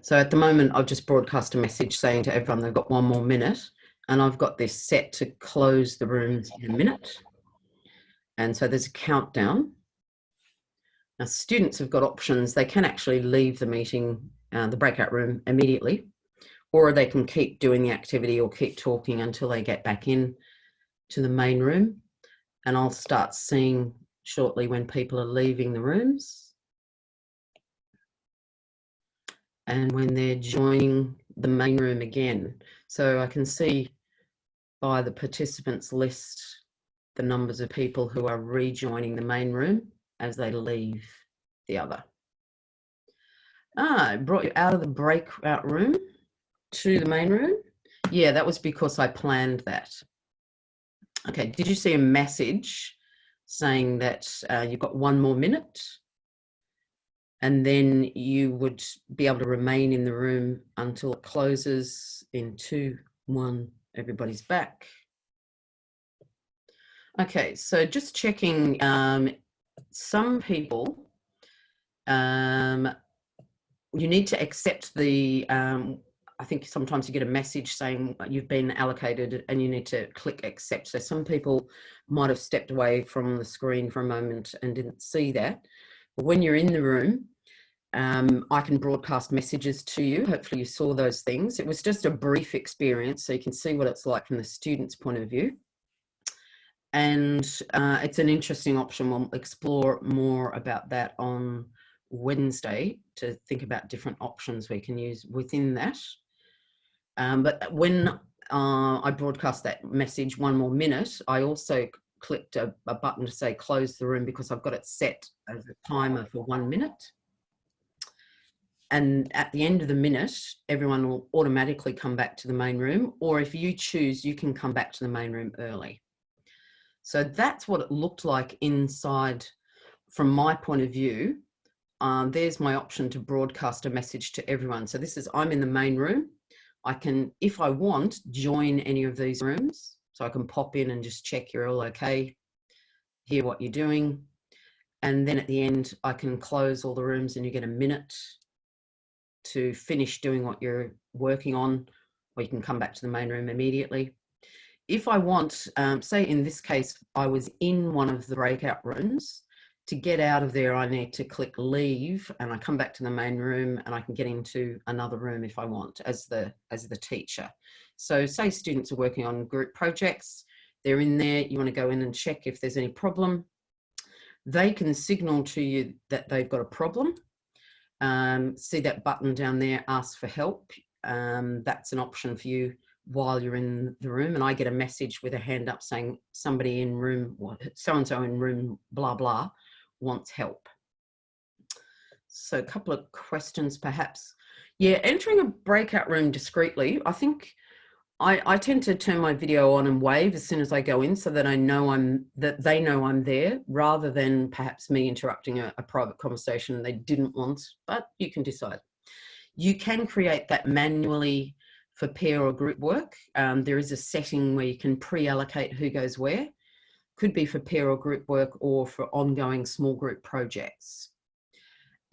So at the moment, I've just broadcast a message saying to everyone they've got 1 more minute, and I've got this set to close the rooms in a minute. And so there's a countdown. Now, students have got options. They can actually leave the meeting, the breakout room immediately, or they can keep doing the activity or keep talking until they get back in to the main room. And I'll start seeing shortly when people are leaving the rooms and when they're joining the main room again. So I can see by the participants list the numbers of people who are rejoining the main room as they leave the other. I brought you out of the breakout room to the main room. Yeah, that was because I planned that. Okay, did you see a message saying that you've got 1 more minute? And then you would be able to remain in the room until it closes in 2, 1, everybody's back. Okay, so just checking, some people, you need to accept the, I think sometimes you get a message saying you've been allocated and you need to click accept. So some people might have stepped away from the screen for a moment and didn't see that. But when you're in the room, I can broadcast messages to you. Hopefully you saw those things. It was just a brief experience so you can see what it's like from the student's point of view. And it's an interesting option. We'll explore more about that on Wednesday to think about different options we can use within that. But when I broadcast that message 1 more minute, I also clicked a button to say close the room because I've got it set as a timer for 1 minute. And at the end of the minute, everyone will automatically come back to the main room, or if you choose, you can come back to the main room early. So that's what it looked like inside from my point of view. There's my option to broadcast a message to everyone. So this is, I'm in the main room. I can, if I want, join any of these rooms. So I can pop in and just check you're all okay, hear what you're doing. And then at the end, I can close all the rooms and you get a minute to finish doing what you're working on, or you can come back to the main room immediately. If I want, say in this case, I was in one of the breakout rooms, to get out of there, I need to click leave and I come back to the main room and I can get into another room if I want as the teacher. So say students are working on group projects, they're in there, you want to go in and check if there's any problem. They can signal to you that they've got a problem. See that button down there, ask for help. That's an option for you while you're in the room, and I get a message with a hand up saying somebody in room, so-and-so in room blah blah wants help. So a couple of questions perhaps. Yeah, entering a breakout room discreetly, I think I tend to turn my video on and wave as soon as I go in so that I know that they know I'm there, rather than perhaps me interrupting a private conversation they didn't want, but you can decide. You can create that manually for pair or group work. There is a setting where you can pre-allocate who goes where. Could be for pair or group work or for ongoing small group projects.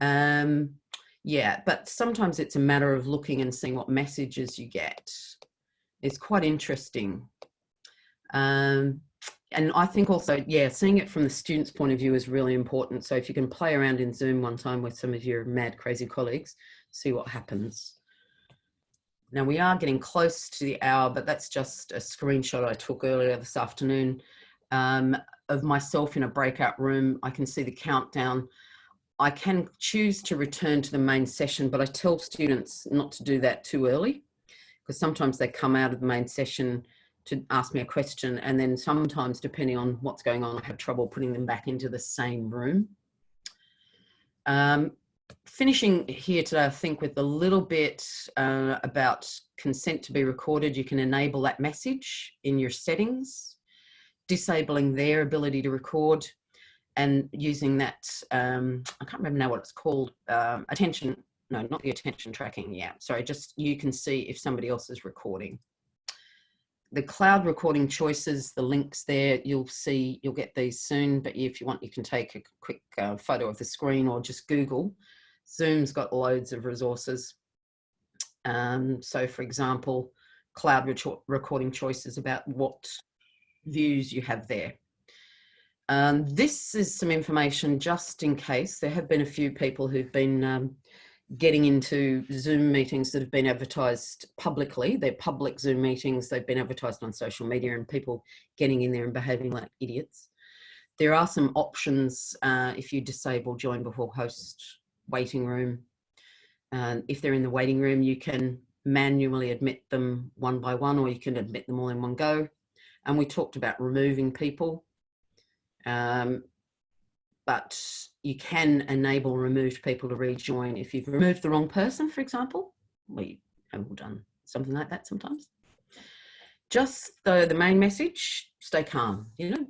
Yeah, but sometimes it's a matter of looking and seeing what messages you get. It's quite interesting. And I think also, yeah, seeing it from the student's point of view is really important. So if you can play around in Zoom one time with some of your mad, crazy colleagues, see what happens. Now we are getting close to the hour, but that's just a screenshot I took earlier this afternoon. of myself in a breakout room. I can see the countdown. I can choose to return to the main session, but I tell students not to do that too early, because sometimes they come out of the main session to ask me a question, and then sometimes, depending on what's going on, I have trouble putting them back into the same room. Finishing here today, I think, with a little bit about consent to be recorded. You can enable that message in your settings, disabling their ability to record, and using that, I can't remember now what it's called, attention, no, not the attention tracking, yeah, sorry, just you can see if somebody else is recording. The cloud recording choices, the links there, you'll see, you'll get these soon, but if you want, you can take a quick photo of the screen or just Google. Zoom's got loads of resources. So for example, cloud recording choices about what views you have there. This is some information just in case. There have been a few people who've been getting into Zoom meetings that have been advertised publicly. They're public Zoom meetings. They've been advertised on social media, and people getting in there and behaving like idiots. There are some options if you disable join before host waiting room. If they're in the waiting room, you can manually admit them one by one, or you can admit them all in one go. And we talked about removing people. But you can enable removed people to rejoin if you've removed the wrong person, for example. We have all done something like that sometimes. Just the main message, stay calm, you know,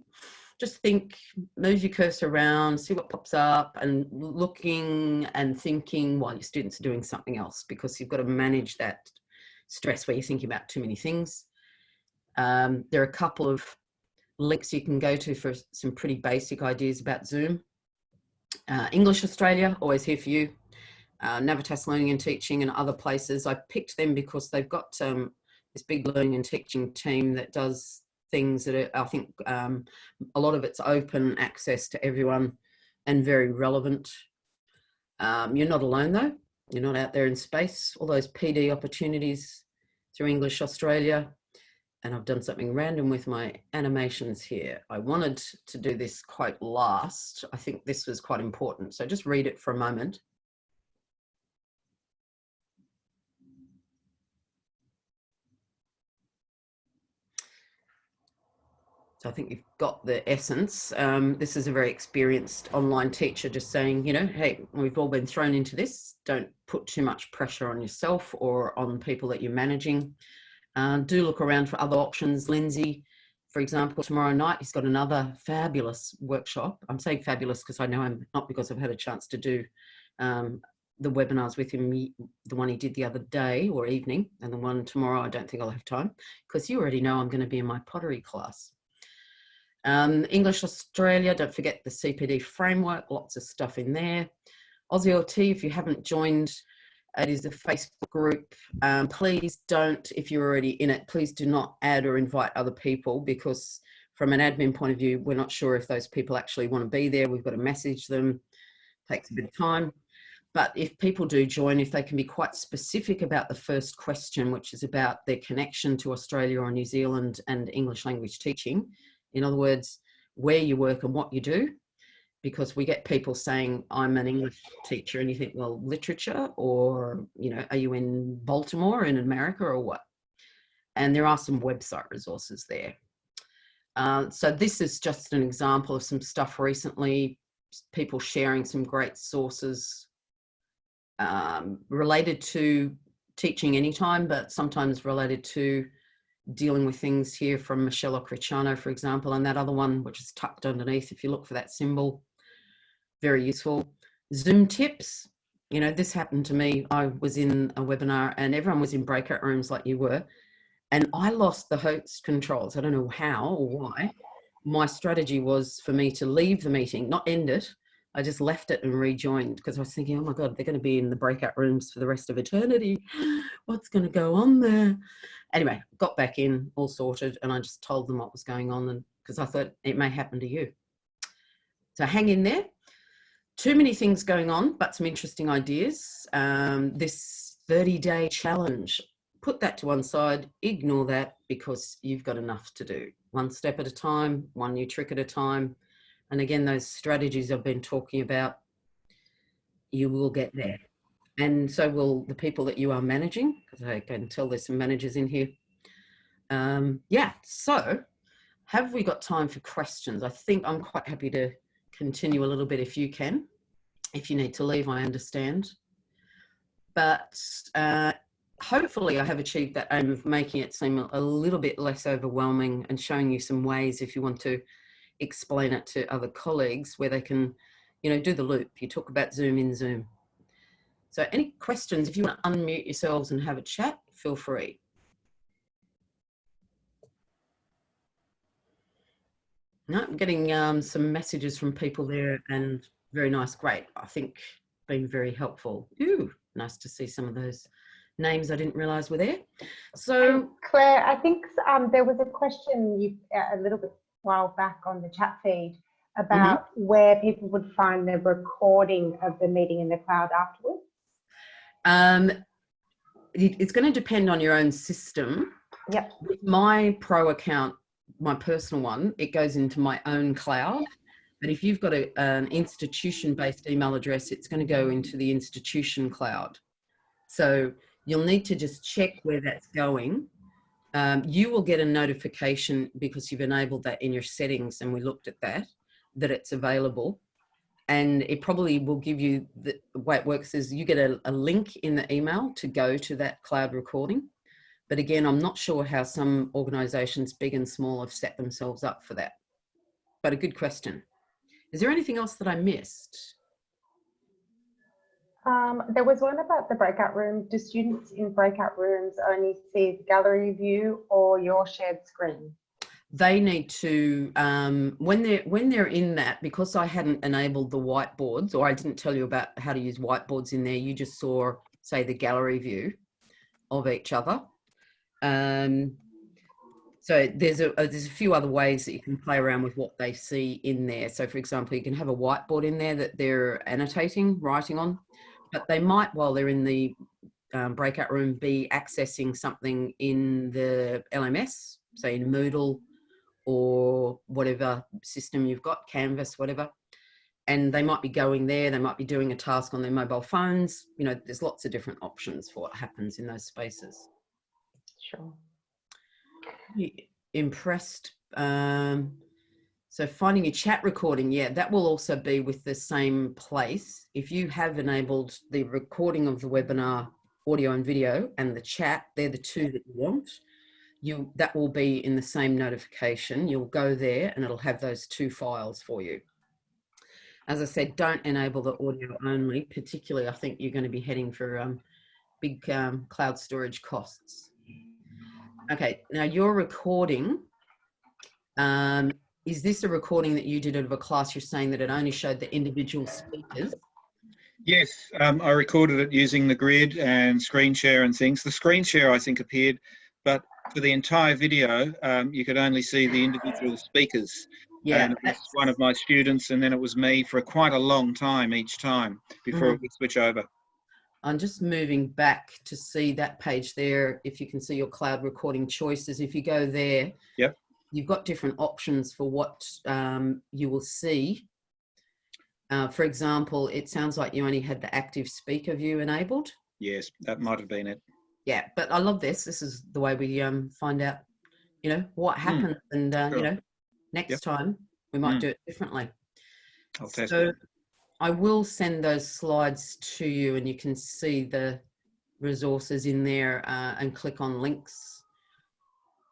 just think, move your cursor around, see what pops up, and looking and thinking while your students are doing something else, because you've got to manage that stress where you're thinking about too many things. There are a couple of links you can go to for some pretty basic ideas about Zoom. English Australia, always here for you. Navitas Learning and Teaching and other places. I picked them because they've got this big learning and teaching team that does things that are, I think a lot of it's open access to everyone and very relevant. You're not alone though. You're not out there in space. All those PD opportunities through English Australia. And I've done something random with my animations here. I wanted to do this quote last. I think this was quite important. So just read it for a moment. So I think you've got the essence. This is a very experienced online teacher just saying, you know, hey, we've all been thrown into this. Don't put too much pressure on yourself or on people that you're managing. Do look around for other options. Lindsay, for example, tomorrow night, he's got another fabulous workshop. I'm saying fabulous because I know him, not because I've had a chance to do the webinars with him, the one he did the other day or evening, and the one tomorrow, I don't think I'll have time, because you already know I'm going to be in my pottery class. English Australia, don't forget the CPD framework, lots of stuff in there. Aussie LT, if you haven't joined, it is a Facebook group. Please don't, if you're already in it, please do not add or invite other people, because from an admin point of view, we're not sure if those people actually want to be there. We've got to message them. Takes a bit of time. But if people do join, if they can be quite specific about the first question, which is about their connection to Australia or New Zealand and English language teaching, in other words, where you work and what you do, because we get people saying, I'm an English teacher, and you think, well, literature, or, you know, are you in Baltimore in America or what? And there are some website resources there. So this is just an example of some stuff recently, people sharing some great sources related to teaching anytime, but sometimes related to dealing with things here from Michelle Ocriciano, for example, and that other one, which is tucked underneath, if you look for that symbol. Very useful. Zoom tips. You know, this happened to me. I was in a webinar and everyone was in breakout rooms like you were, and I lost the host controls. I don't know how or why. My strategy was for me to leave the meeting, not end it. I just left it and rejoined, because I was thinking, oh my God, they're going to be in the breakout rooms for the rest of eternity. What's going to go on there? Anyway, got back in, all sorted, and I just told them what was going on, and because I thought it may happen to you. So hang in there. Too many things going on, but some interesting ideas. This 30-day challenge, put that to one side, ignore that, because you've got enough to do. One step at a time, one new trick at a time. And again, those strategies I've been talking about, you will get there. And so will the people that you are managing, because I can tell there's some managers in here. Yeah, so have we got time for questions? I think I'm quite happy to continue a little bit if you can. If you need to leave, I understand. But hopefully I have achieved that aim of making it seem a little bit less overwhelming and showing you some ways, if you want to explain it to other colleagues, where they can, you know, do the loop. You talk about Zoom in Zoom. So any questions, if you want to unmute yourselves and have a chat, feel free. No, I'm getting some messages from people there, and very nice, great. I think been very helpful. Ooh, nice to see some of those names I didn't realise were there. So and Claire, I think there was a question a little bit while back on the chat feed about where people would find the recording of the meeting in the cloud afterwards. It's going to depend on your own system. Yep. With my pro account, my personal one, it goes into my own cloud. But if you've got an institution-based email address, it's going to go into the institution cloud. So you'll need to just check where that's going. You will get a notification, because you've enabled that in your settings, and we looked at that it's available. And it probably will give you, the way it works is you get a link in the email to go to that cloud recording. But again, I'm not sure how some organisations, big and small, have set themselves up for that. But a good question. Is there anything else that I missed? There was one about the breakout room. Do students in breakout rooms only see the gallery view or your shared screen? They need to, when they're in that, because I hadn't enabled the whiteboards, or I didn't tell you about how to use whiteboards in there, you just saw, say, the gallery view of each other. So there's a few other ways that you can play around with what they see in there. So for example, you can have a whiteboard in there that they're annotating, writing on, but they might, while they're in the breakout room, be accessing something in the LMS, say in Moodle or whatever system you've got, Canvas, whatever. And they might be going there, they might be doing a task on their mobile phones. You know, there's lots of different options for what happens in those spaces. Sure. Impressed. So finding your chat recording, yeah, that will also be with the same place. If you have enabled the recording of the webinar, audio and video, and the chat, they're the two that you want. That will be in the same notification. You'll go there and it'll have those two files for you. As I said, don't enable the audio only, particularly I think you're going to be heading for big cloud storage costs. Okay, now your recording, is this a recording that you did of a class? You're saying that it only showed the individual speakers? Yes, I recorded it using the grid and screen share and things. The screen share, I think, appeared, but for the entire video, you could only see the individual speakers. Yeah, and it was one of my students, and then it was me for quite a long time each time before it would switch over. I'm just moving back to see that page there. If you can see your cloud recording choices, if you go there, yep, you've got different options for what you will see. For example, it sounds like you only had the active speaker view enabled. Yes, that might have been it. Yeah, but I love this. This is the way we find out, you know, what happened, and sure. you know, next time we might do it differently. I'll test So it. I will send those slides to you, and you can see the resources in there and click on links.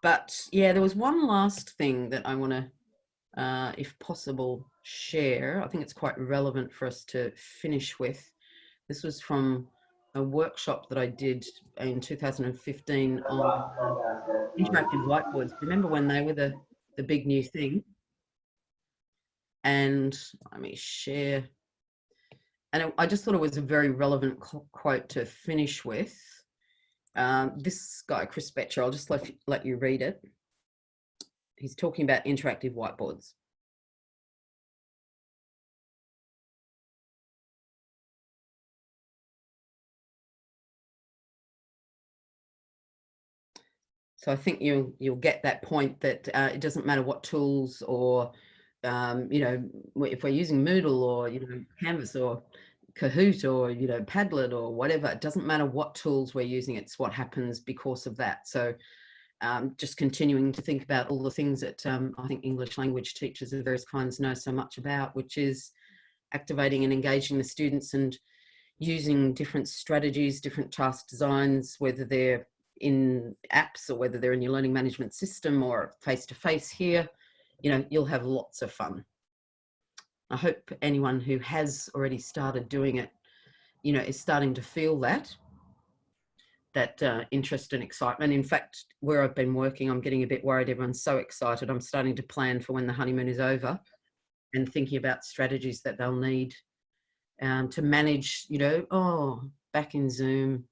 But yeah, there was one last thing that I want to, if possible, share. I think it's quite relevant for us to finish with. This was from a workshop that I did in 2015 on interactive whiteboards. Remember when they were the big new thing? And let me share. And I just thought it was a very relevant quote to finish with. This guy, Chris Betcher, I'll just let you read it. He's talking about interactive whiteboards. So I think you'll get that point that it doesn't matter what tools or, you know, if we're using Moodle or, you know, Canvas or Kahoot or, you know, Padlet or whatever, it doesn't matter what tools we're using, it's what happens because of that. So just continuing to think about all the things that I think English language teachers of various kinds know so much about, which is activating and engaging the students and using different strategies, different task designs, whether they're in apps or whether they're in your learning management system or face-to-face here, you know, you'll have lots of fun. I hope anyone who has already started doing it, you know, is starting to feel that interest and excitement. In fact, where I've been working, I'm getting a bit worried. Everyone's so excited. I'm starting to plan for when the honeymoon is over and thinking about strategies that they'll need to manage, you know, oh, back in Zoom,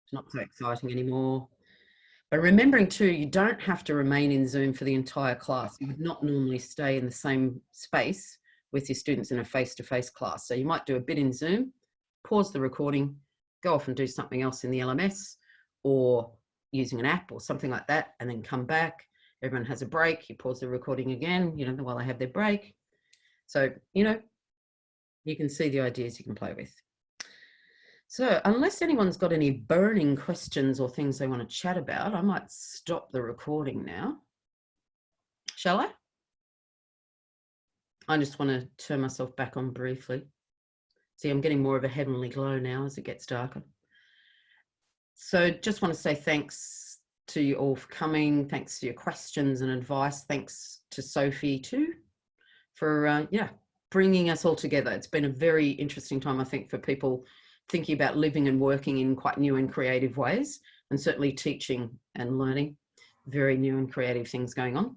it's not so exciting anymore. But remembering too, you don't have to remain in Zoom for the entire class. You would not normally stay in the same space with your students in a face-to-face class. So you might do a bit in Zoom, pause the recording, go off and do something else in the LMS or using an app or something like that, and then come back. Everyone has a break. You pause the recording again, you know, while they have their break. So, you know, you can see the ideas you can play with. So unless anyone's got any burning questions or things they want to chat about, I might stop the recording now. Shall I? I just want to turn myself back on briefly. See, I'm getting more of a heavenly glow now as it gets darker. So just want to say thanks to you all for coming. Thanks for your questions and advice. Thanks to Sophie too for, yeah, bringing us all together. It's been a very interesting time, I think, for people thinking about living and working in quite new and creative ways, and certainly teaching and learning, very new and creative things going on,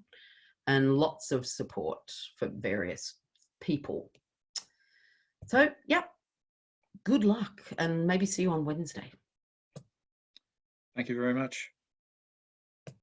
and lots of support for various people. So, yeah, good luck and maybe see you on Wednesday. Thank you very much.